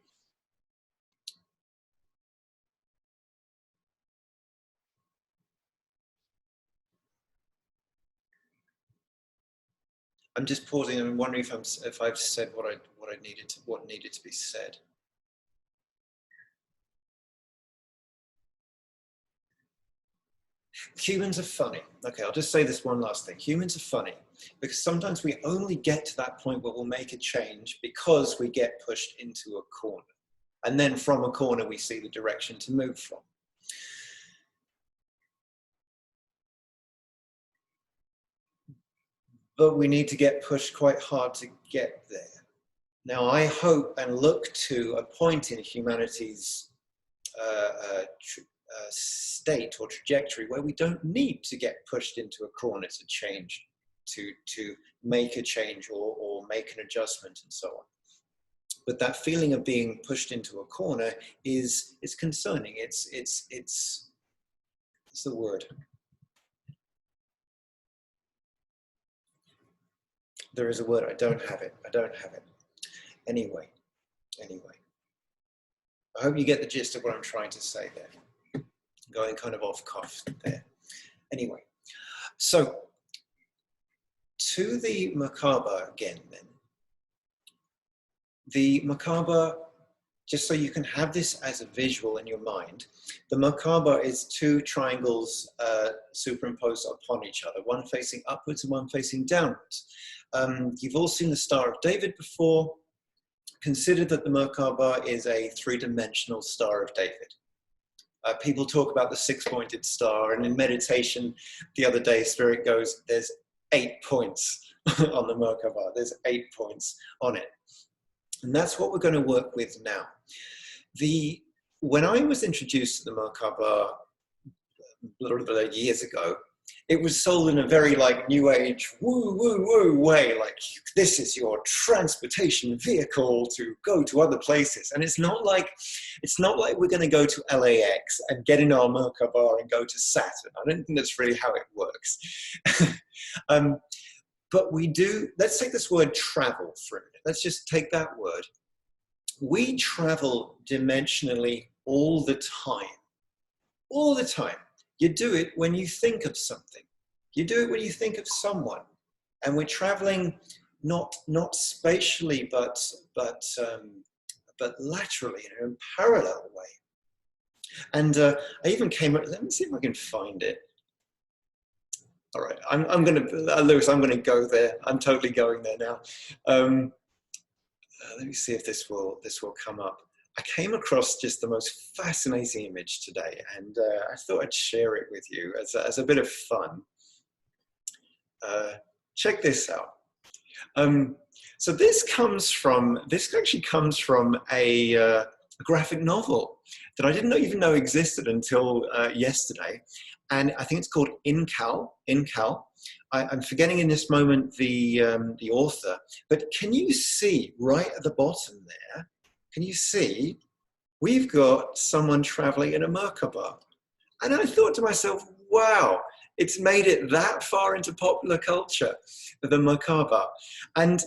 I'm just pausing and I'm wondering if I've said what needed to be said. Humans are funny. Okay, I'll just say this one last thing. Humans are funny because sometimes we only get to that point where we'll make a change because we get pushed into a corner. And then from a corner, we see the direction to move from. But we need to get pushed quite hard to get there. Now, I hope and look to a point in humanity's state or trajectory where we don't need to get pushed into a corner to change, to make a change or make an adjustment and so on. But that feeling of being pushed into a corner is concerning. It's the word. There is a word. I don't have it. Anyway. I hope you get the gist of what I'm trying to say there. Going kind of off cuff there. Anyway, so to the Merkabah again then. The Merkabah just so you can have this as a visual in your mind, the Merkabah is two triangles superimposed upon each other, one facing upwards and one facing downwards. You've all seen the Star of David before. Consider that the Merkabah is a three-dimensional Star of David. People talk about the six-pointed star, and in meditation the other day, Spirit goes, there's 8 points on the Merkabah. There's 8 points on it. And that's what we're going to work with now. When I was introduced to the Merkabah years ago, it was sold in a very like new age, woo, woo, woo way, like this is your transportation vehicle to go to other places. And it's not like we're going to go to LAX and get in our Merkabah and go to Saturn. I don't think that's really how it works. But we do, let's take this word travel for a minute. Let's just take that word. We travel dimensionally all the time. All the time. You do it when you think of something. You do it when you think of someone. And we're traveling not spatially, but laterally in a parallel way. And I even came up, let me see if I can find it. All right, I'm going to, Lewis, I'm going to go there. I'm totally going there now. Let me see if this will come up. I came across just the most fascinating image today, and I thought I'd share it with you as a bit of fun. Check this out. So this actually comes from a graphic novel that I didn't even know existed until yesterday, and I think it's called Incal. I'm forgetting in this moment the author, but can you see right at the bottom there? Can you see we've got someone traveling in a Merkabah? And I thought to myself, wow, it's made it that far into popular culture, the Merkabah. And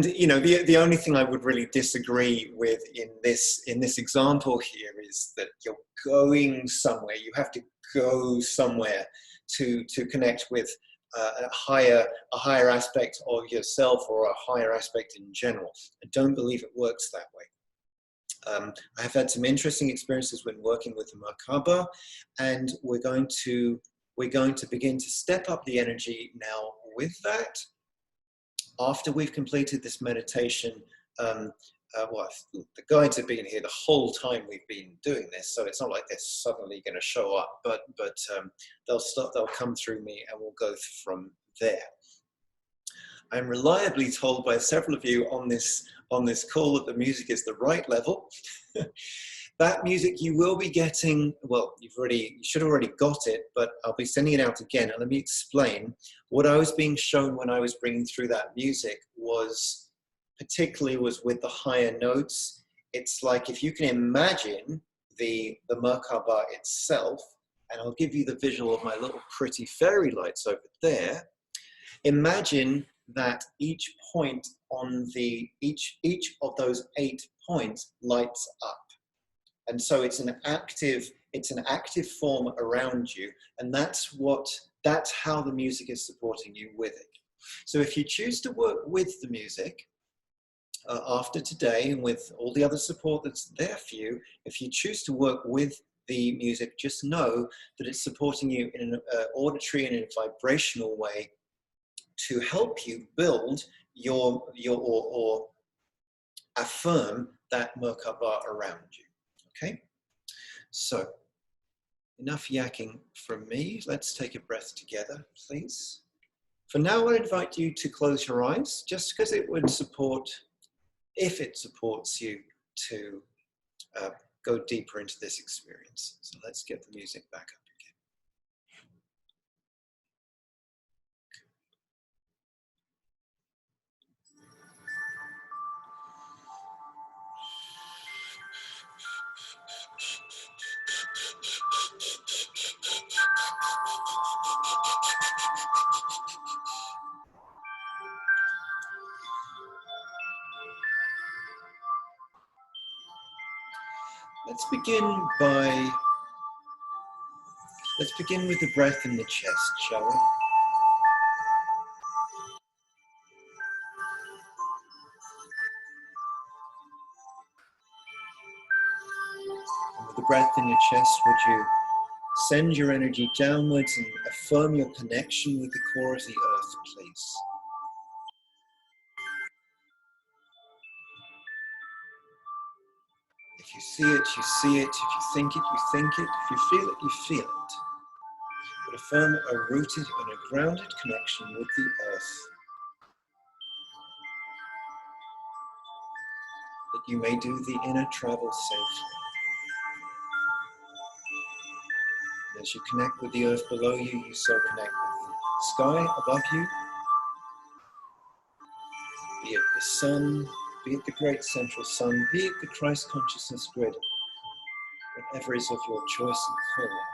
you know, the only thing I would really disagree with in this example here is that you're going somewhere. You have to go somewhere to connect with a higher aspect of yourself or a higher aspect in general. I don't believe it works that way. I have had some interesting experiences when working with the Merkabah, and we're going to begin to step up the energy now with that. After we've completed this meditation, well, the guides have been here the whole time we've been doing this, so it's not like they're suddenly going to show up, but they'll come through me and we'll go from there. I'm reliably told by several of you on this call that the music is the right level. That music you will be getting, well, you should have already got it, but I'll be sending it out again. And let me explain. What I was being shown when I was bringing through that music was with the higher notes. It's like if you can imagine the Merkabah itself, and I'll give you the visual of my little pretty fairy lights over there. Imagine that each point on each of those 8 points lights up. And so it's an active form around you, and that's how the music is supporting you with it. So if you choose to work with the music after today, and with all the other support that's there for you, if you choose to work with the music, just know that it's supporting you in an auditory and in a vibrational way to help you build or affirm that Merkabah around you. Okay, so enough yakking from me. Let's take a breath together, please. For now, I invite you to close your eyes, just because it would support, if it supports you, to go deeper into this experience. So let's get the music back up. Let's begin with the breath in the chest, shall we? the breath in your chest, would you send your energy downwards and affirm your connection with the core of the earth, please? If you see it, you see it. If you think it, you think it. If you feel it, you feel it. But affirm a rooted and a grounded connection with the earth, that you may do the inner travel safely. And as you connect with the earth below you, you so connect with the sky above you, be it the sun, be it the great central sun, be it the Christ consciousness grid, whatever is of your choice and calling.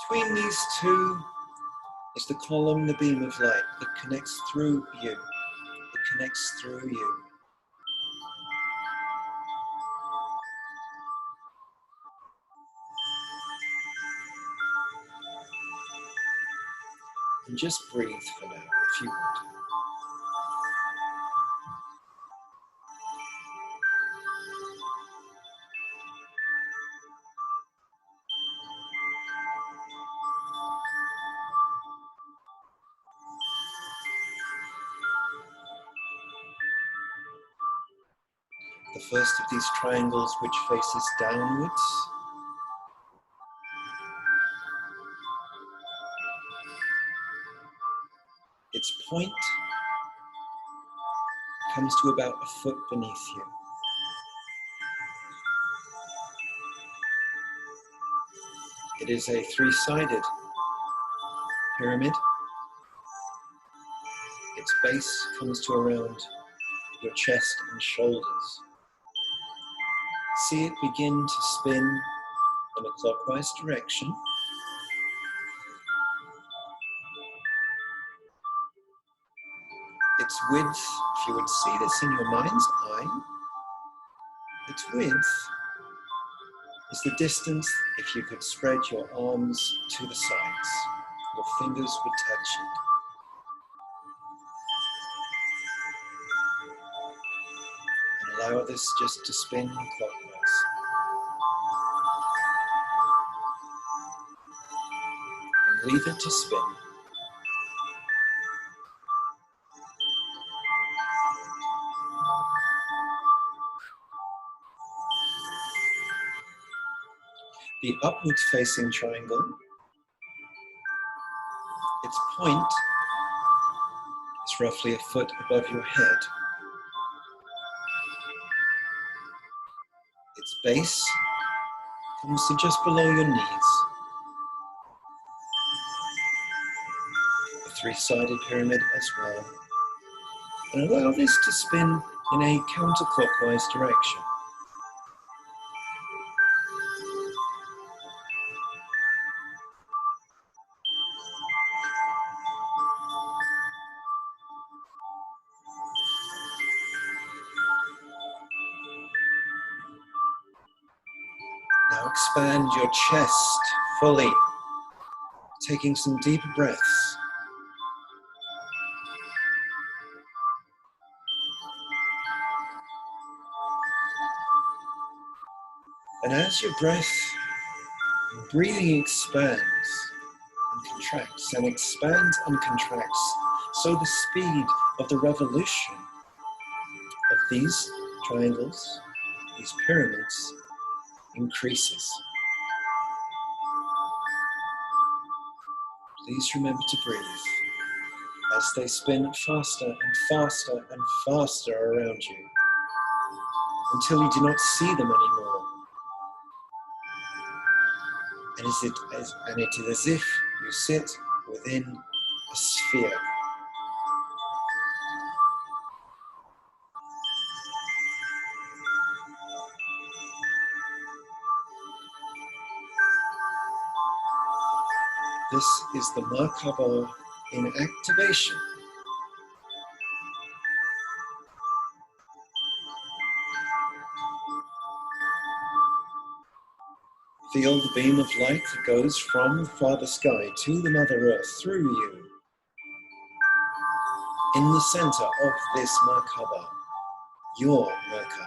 Between these two is the column, the beam of light that connects through you. It connects through you. And just breathe for now, if you would. The first of these triangles, which faces downwards, its point comes to about a foot beneath you. It is a three-sided pyramid. Its base comes to around your chest and shoulders. See it begin to spin in a clockwise direction. Its width, if you would see this in your mind's eye, its width is the distance if you could spread your arms to the sides. Your fingers would touch it. And allow this just to spin clockwise. And leave it to spin. The upwards facing triangle, its point is roughly a foot above your head. Its base comes to just below your knees. A three-sided pyramid as well. And allow this to spin in a counterclockwise direction. Now expand your chest fully, taking some deeper breaths. And as your breath and breathing expands and contracts and expands and contracts, so the speed of the revolution of these triangles, these pyramids, increases. Please remember to breathe as they spin faster and faster and faster around you until you do not see them anymore. And it is as if you sit within a sphere. This is the Merkabah in activation. Feel the beam of light that goes from the Father Sky to the Mother Earth through you. in the center of this Merkabah, your Merkabah.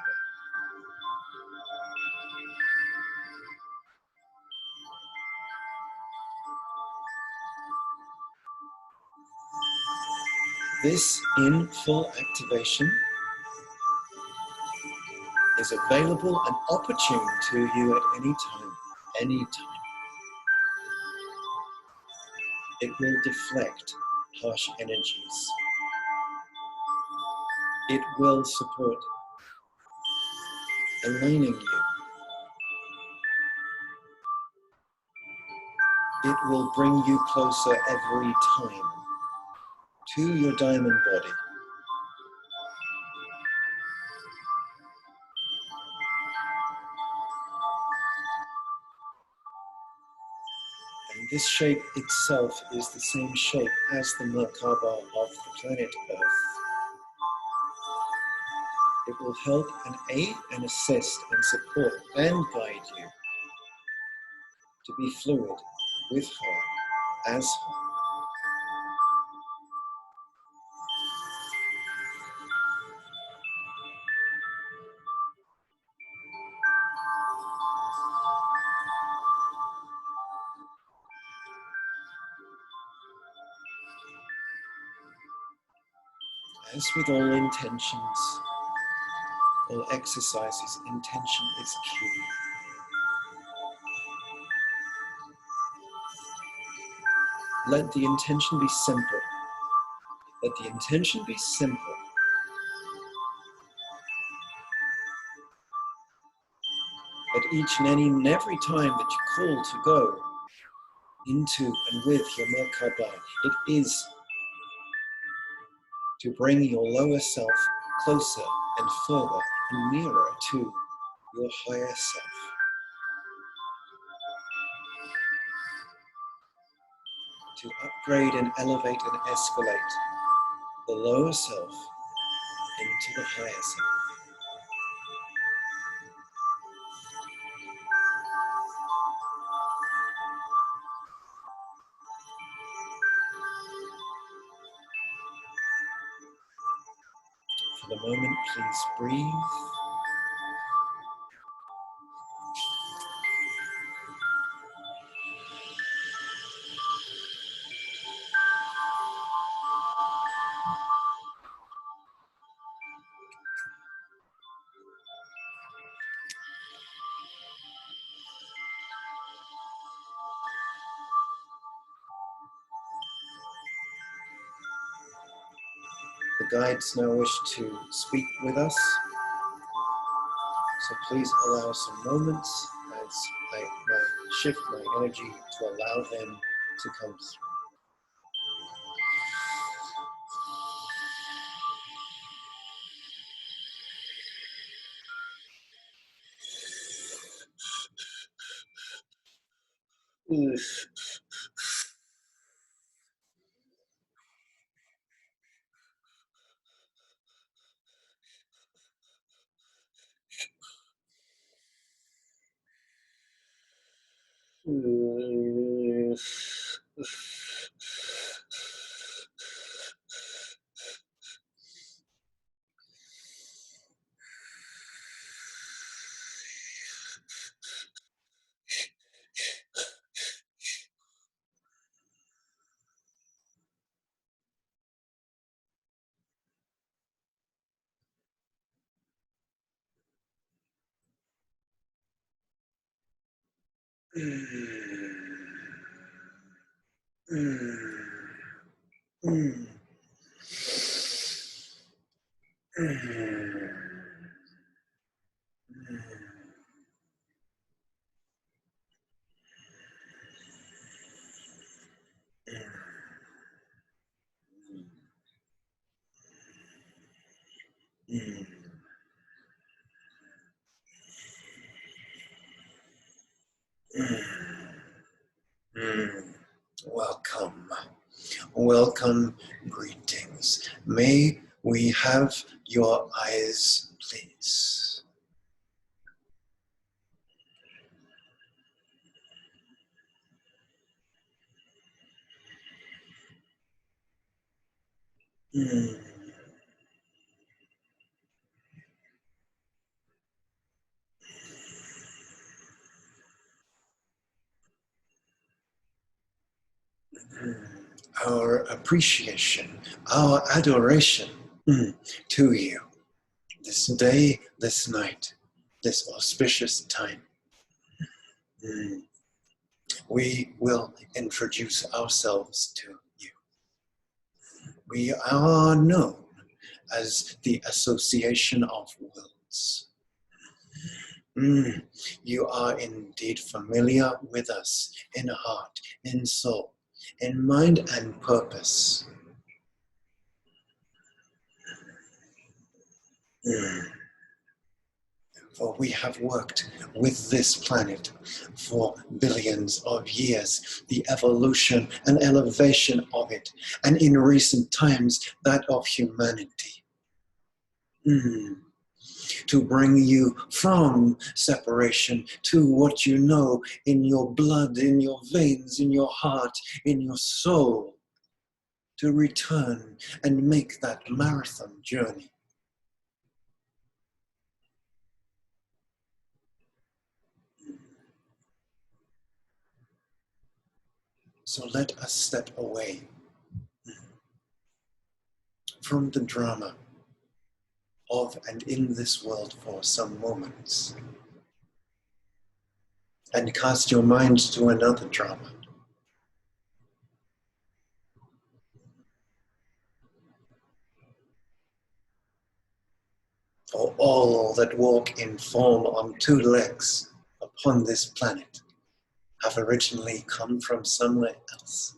This in full activation is available and opportune to you at any time, any time. It will deflect harsh energies. It will support aligning you. It will bring you closer every time to your diamond body. And this shape itself is the same shape as the Merkabah of the planet Earth. It will help and aid and assist and support and guide you to be fluid with her, as her. As with all intentions, all exercises, intention is key. Let the intention be simple. Let the intention be simple. But each and every time that you call to go into and with your Merkabah, it is to bring your lower self closer and further and nearer to your higher self. To upgrade and elevate and escalate the lower self into the higher self. For the moment, please breathe. The guides now wish to speak with us, so please allow some moments as I shift my energy to allow them to come through. Welcome. Welcome, greetings. May we have your eyes, please. Mm. Our appreciation, our adoration to you this day, this night, this auspicious time. We will introduce ourselves to you. We are known as the Association of Worlds. You are indeed familiar with us in heart, in soul, in mind and purpose. For we have worked with this planet for billions of years, the evolution and elevation of it, and in recent times, that of humanity. To bring you from separation to what you know in your blood, in your veins, in your heart, in your soul, to return and make that marathon journey. So let us step away from the drama of and in this world for some moments and cast your mind to another drama. For all that walk in form on two legs upon this planet have originally come from somewhere else.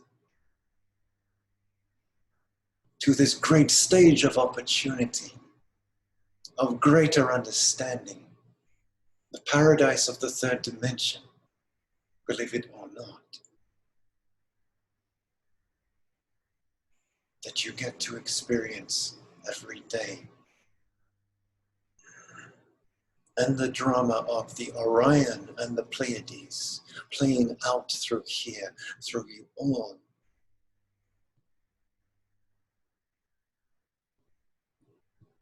To this great stage of opportunity, of greater understanding, the paradise of the third dimension, believe it or not, that you get to experience every day. And the drama of the Orion and the Pleiades playing out through here, through you all.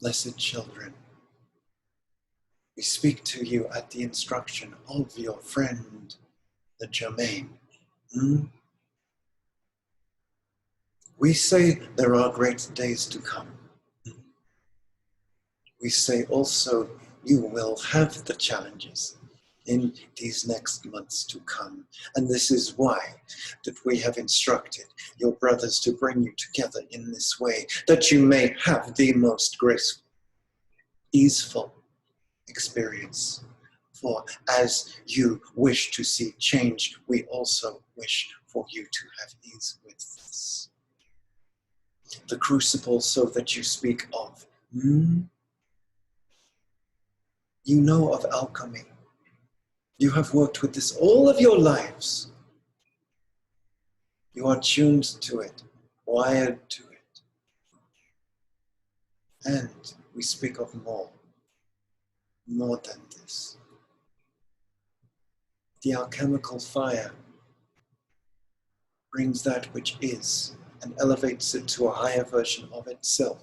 Blessed children, we speak to you at the instruction of your friend, the Germain. We say there are great days to come. We say also you will have the challenges in these next months to come. And this is why that we have instructed your brothers to bring you together in this way, that you may have the most graceful, easeful experience. For as you wish to see change, we also wish for you to have ease with this. The crucible, so that you speak of, you know of alchemy. You have worked with this all of your lives. You are tuned to it, wired to it. And we speak of more than this. The alchemical fire brings that which is and elevates it to a higher version of itself.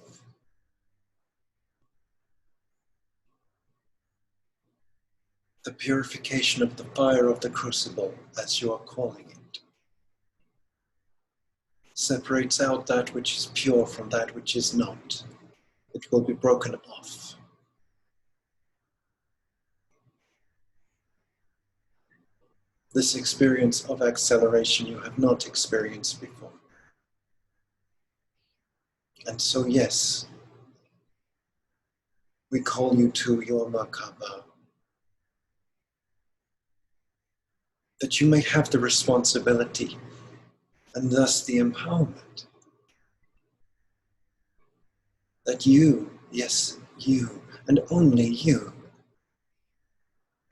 The purification of the fire of the crucible, as you are calling it, separates out that which is pure from that which is not. It will be broken off. This experience of acceleration you have not experienced before. And so, yes, we call you to your Merkabah, that you may have the responsibility and thus the empowerment that you, yes, you, and only you,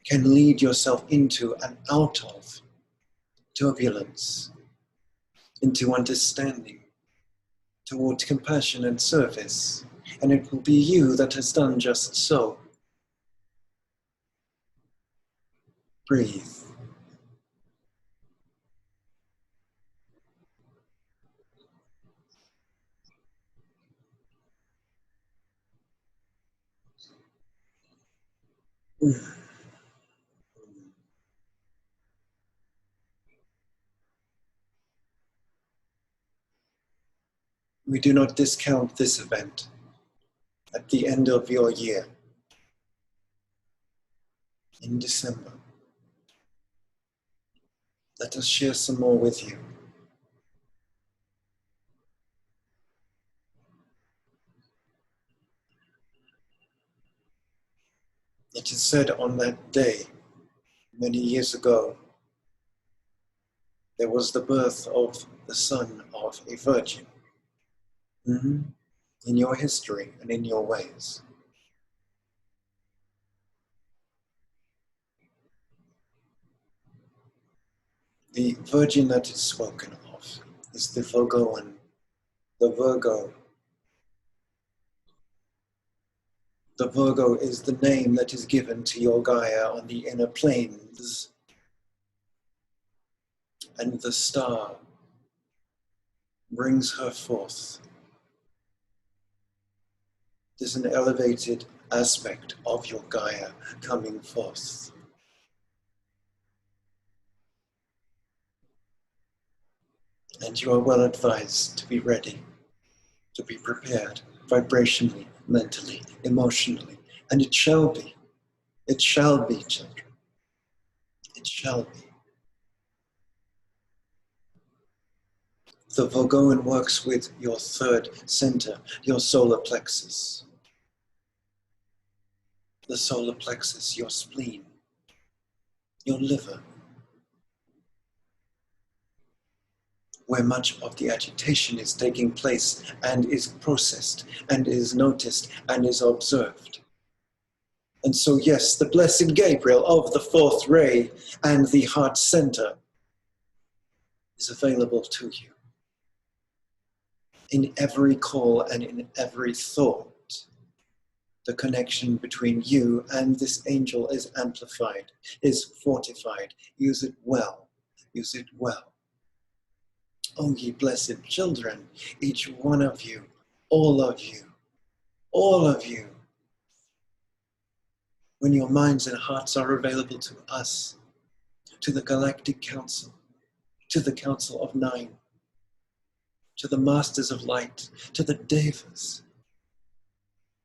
can lead yourself into and out of turbulence, into understanding, towards compassion and service. And it will be you that has done just so. Breathe. We do not discount this event at the end of your year in December. Let us share some more with you. It is said on that day, many years ago, there was the birth of the son of a virgin. In your history and in your ways. The virgin that is spoken of is the Virgoan, the Virgo. The Virgo is the name that is given to your Gaia on the inner planes. And the star brings her forth. There's an elevated aspect of your Gaia coming forth. And you are well advised to be ready, to be prepared, vibrationally, mentally, emotionally. And it shall be. It shall be, children. It shall be. The Virgoan works with your third center, your solar plexus. The solar plexus, your spleen, your liver, where much of the agitation is taking place and is processed and is noticed and is observed. And so, yes, the blessed Gabriel of the fourth ray and the heart center is available to you. In every call and in every thought, the connection between you and this angel is amplified, is fortified. Use it well. Use it well. Oh, ye blessed children, each one of you, all of you, all of you. When your minds and hearts are available to us, to the Galactic Council, to the Council of Nine, to the Masters of Light, to the Devas.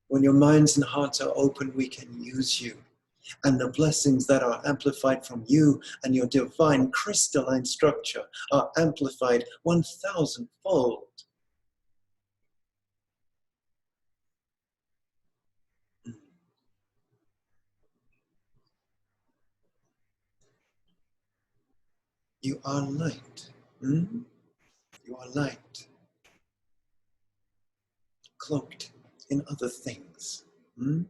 When your minds and hearts are open, we can use you. And the blessings that are amplified from you and your divine crystalline structure are amplified 1,000-fold. You are light. You are light. Cloaked in other things. In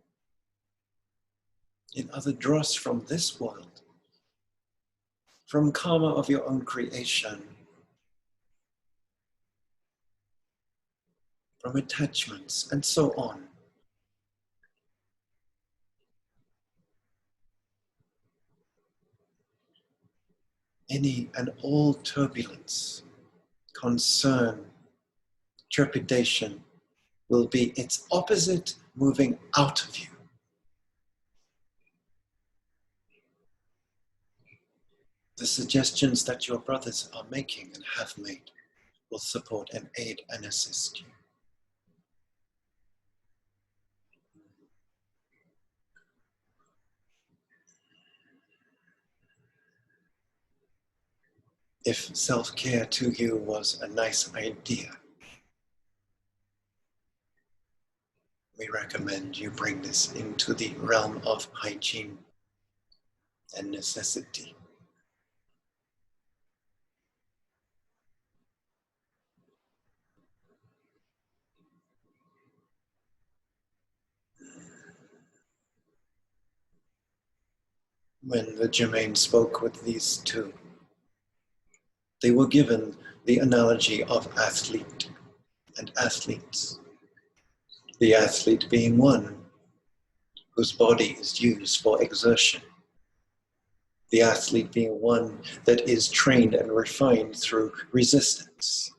other dross from this world. From karma of your own creation. From attachments and so on. Any and all turbulence, concern, trepidation will be its opposite moving out of you. The suggestions that your brothers are making and have made will support and aid and assist you. If self-care to you was a nice idea, we recommend you bring this into the realm of hygiene and necessity. When the Germain spoke with these two, they were given the analogy of athlete and athletes. The athlete being one whose body is used for exertion. The athlete being one that is trained and refined through resistance.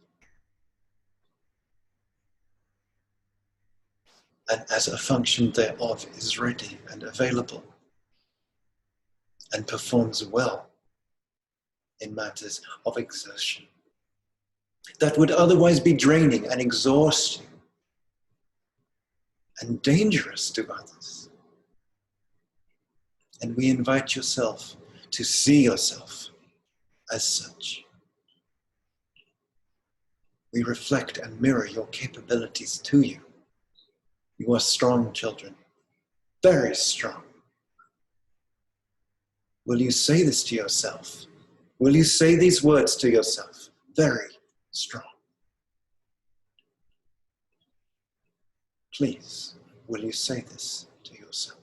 And as a function thereof is ready and available and performs well in matters of exertion that would otherwise be draining and exhausting and dangerous to others. And we invite yourself to see yourself as such. We reflect and mirror your capabilities to you. You are strong children, very strong. Will you say this to yourself? Will you say these words to yourself? Very strong. Please, will you say this to yourself?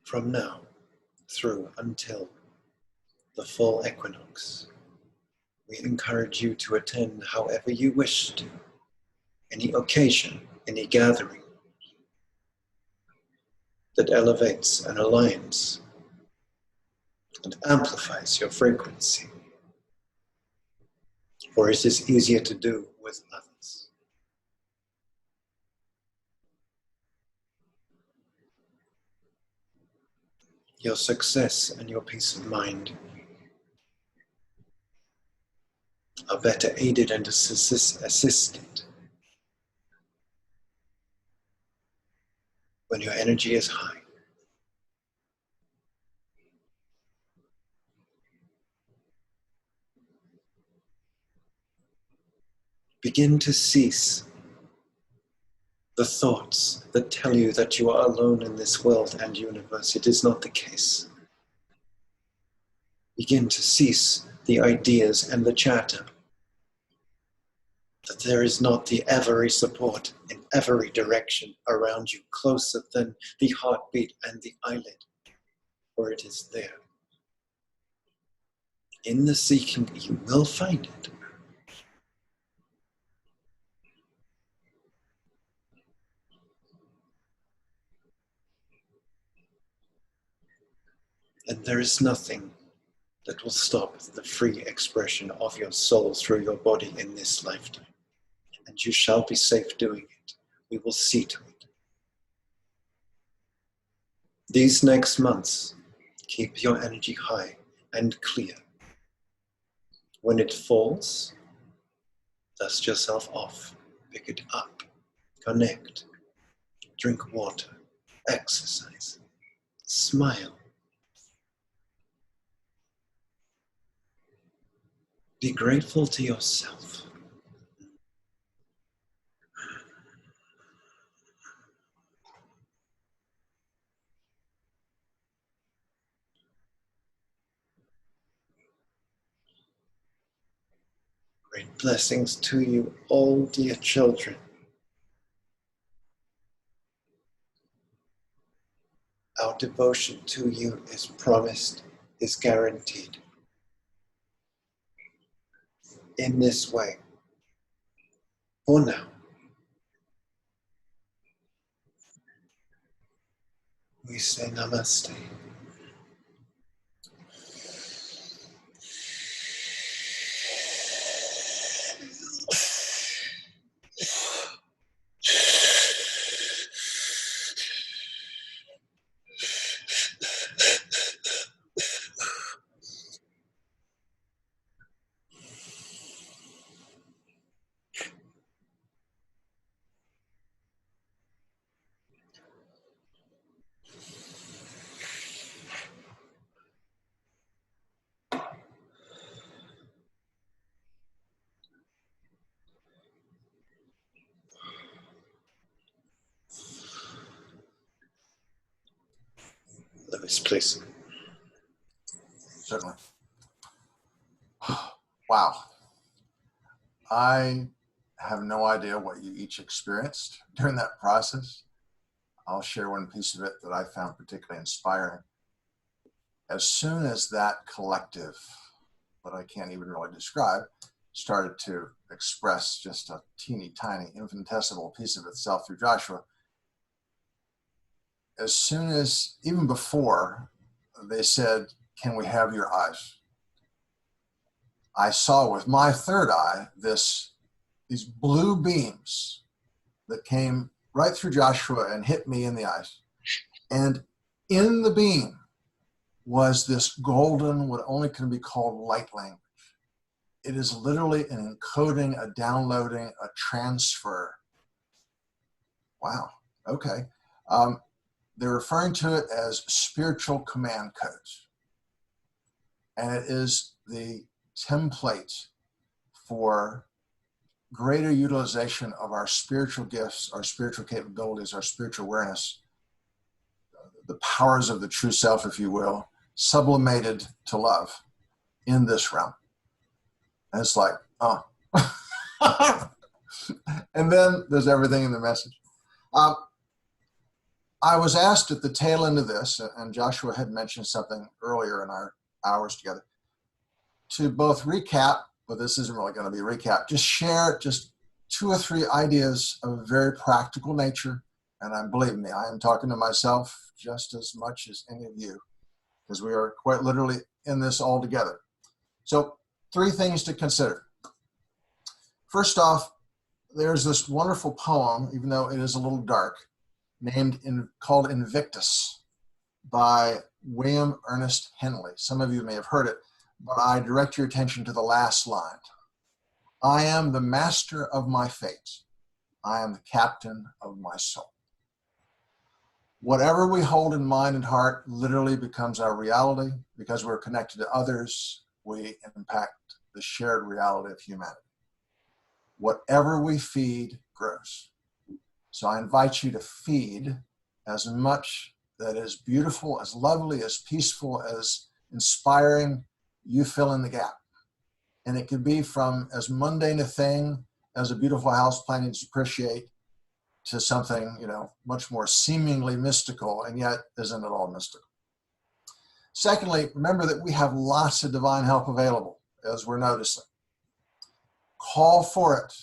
From now through until the fall equinox, we encourage you to attend however you wish to, any occasion, any gathering that elevates and aligns and amplifies your frequency, for it is easier to do with others. Your success and your peace of mind are better aided and assisted when your energy is high. Begin to cease the thoughts that tell you that you are alone in this world and universe. It is not the case. Begin to cease the ideas and the chatter that there is not the every support in every direction around you, closer than the heartbeat and the eyelid, for it is there. In the seeking, you will find it. And there is nothing that will stop the free expression of your soul through your body in this lifetime. And you shall be safe doing it. We will see to it. These next months, keep your energy high and clear. When it falls, dust yourself off, pick it up, connect, drink water, exercise, smile. Be grateful to yourself. Great blessings to you all, dear children. Our devotion to you is promised, is guaranteed. In this way, for now, we say namaste. Louis, please. Certainly. Wow. I have no idea what you each experienced during that process. I'll share one piece of it that I found particularly inspiring. As soon as that collective, what I can't even really describe, started to express just a teeny tiny infinitesimal piece of itself through Joshua, as soon as, even before they said, "Can we have your eyes?" I saw with my third eye these blue beams that came right through Joshua and hit me in the eyes. And in the beam was this golden, what only can be called light language. It is literally an encoding, a downloading, a transfer. Wow, okay. They're referring to it as spiritual command codes. And it is the template for greater utilization of our spiritual gifts, our spiritual capabilities, our spiritual awareness, the powers of the true self, if you will, sublimated to love in this realm. And it's like, oh. And then there's everything in the message. I was asked at the tail end of this, and Joshua had mentioned something earlier in our hours together, to both recap, but this isn't really going to be a recap, just share just 2 or 3 ideas of a very practical nature. And believe me, I am talking to myself just as much as any of you, because we are quite literally in this all together. So 3 things to consider. First off, there's this wonderful poem, even though it is a little dark, called Invictus by William Ernest Henley. Some of you may have heard it, but I direct your attention to the last line. I am the master of my fate. I am the captain of my soul. Whatever we hold in mind and heart literally becomes our reality. Because we're connected to others, we impact the shared reality of humanity. Whatever we feed grows. So I invite you to feed as much that is beautiful, as lovely, as peaceful, as inspiring. You fill in the gap. And it could be from as mundane a thing as a beautiful house planted to appreciate to something, much more seemingly mystical, and yet isn't at all mystical. Secondly, remember that we have lots of divine help available, as we're noticing. Call for it.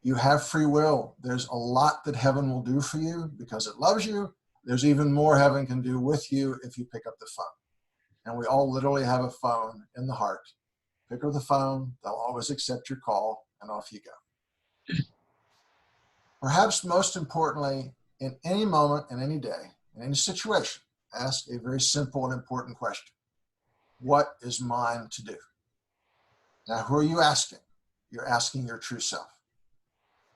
You have free will. There's a lot that heaven will do for you because it loves you. There's even more heaven can do with you if you pick up the phone. And we all literally have a phone in the heart. Pick up the phone, they'll always accept your call, and off you go. Perhaps most importantly, in any moment, in any day, in any situation, ask a very simple and important question. What is mine to do? Now, who are you asking? You're asking your true self.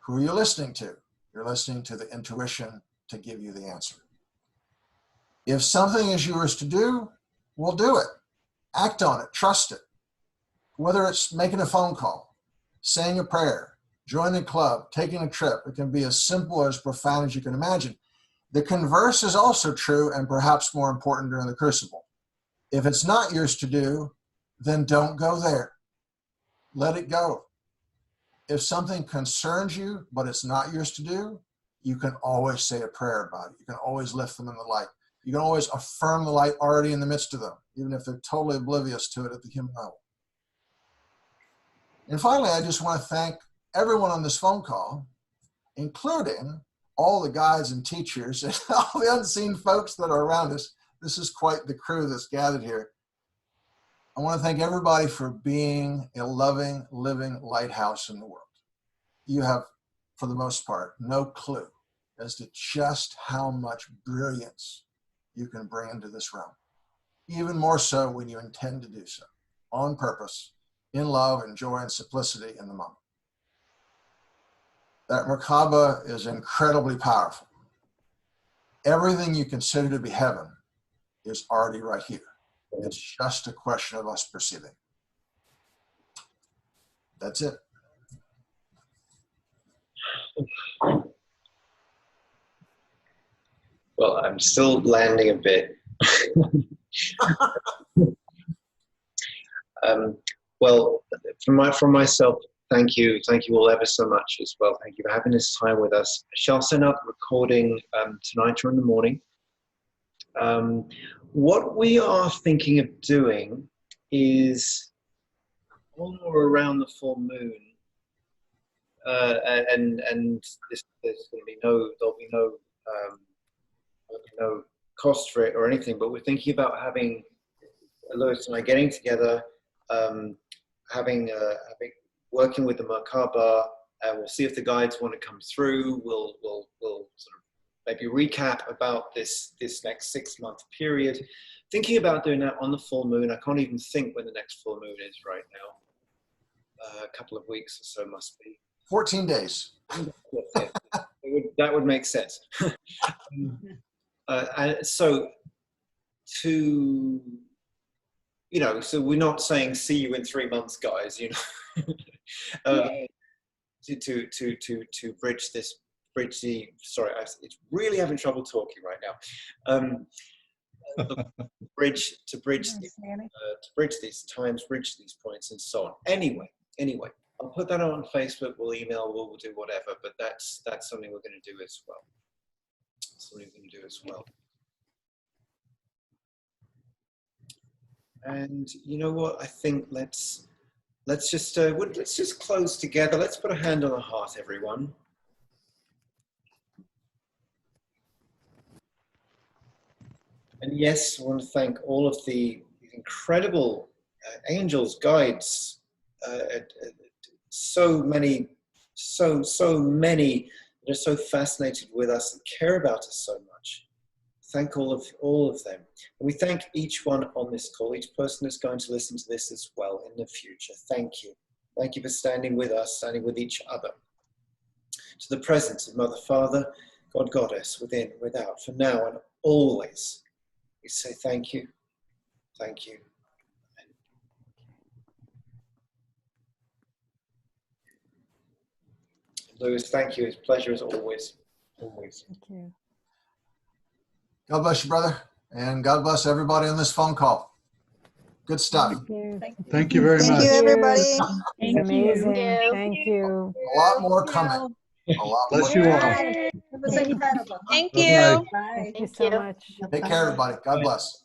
Who are you listening to? You're listening to the intuition to give you the answer. If something is yours to do, well, do it. Act on it. Trust it. Whether it's making a phone call, saying a prayer, joining a club, taking a trip, it can be as simple or as profound as you can imagine. The converse is also true and perhaps more important during the Crucible. If it's not yours to do, then don't go there. Let it go. If something concerns you, but it's not yours to do, you can always say a prayer about it. You can always lift them in the light. You can always affirm the light already in the midst of them, even if they're totally oblivious to it at the human level. And finally, I just want to thank everyone on this phone call, including all the guides and teachers and all the unseen folks that are around us. This is quite the crew that's gathered here. I want to thank everybody for being a loving, living lighthouse in the world. You have, for the most part, no clue as to just how much brilliance you can bring into this realm. Even more so when you intend to do so, on purpose, in love and joy and simplicity in the moment. That Merkabah is incredibly powerful. Everything you consider to be heaven is already right here. It's just a question of us perceiving. That's it. Well, I'm still landing a bit. Well, from myself, thank you all ever so much as well. Thank you for having this time with us. I shall send out the recording tonight or in the morning. What we are thinking of doing is on or around the full moon, and there's going to be there'll be no cost for it or anything. But we're thinking about having Louis and I getting together, working with the Merkabah. We'll see if the guides want to come through. We'll sort of maybe recap about this next 6-month period. Thinking about doing that on the full moon. I can't even think when the next full moon is right now. A couple of weeks or so must be. 14 days. That would make sense. So we're not saying see you in 3 months, guys. To bridge the. Sorry, it's really having trouble talking right now. Bridge these times, bridge these points, and so on. Anyway, I'll put that on Facebook. We'll email. We'll do whatever. But that's something we're going to do as well. And you know what? I think let's just close together. Let's put a hand on the heart, everyone. And yes, I want to thank all of the incredible angels, guides, so many that are so fascinated with us and care about us so much. Thank all of them. And we thank each one on this call, each person that's going to listen to this as well in the future. Thank you. Thank you for standing with us, standing with each other. To the presence of Mother, Father, God, Goddess, within, without, for now and always. We say thank you. Thank you. Louis, thank you. It's a pleasure as always. Always. Thank you. God bless you, brother. And God bless everybody on this phone call. Good stuff. Thank you. Thank you very much. Thank you, everybody. It's amazing. Thank you. A lot more coming. A lot more. Bless you all. It was incredible. Thank Bye-bye. you. Thank you so much. Take care, everybody. God bless.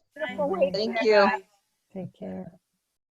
Thank you. Take care.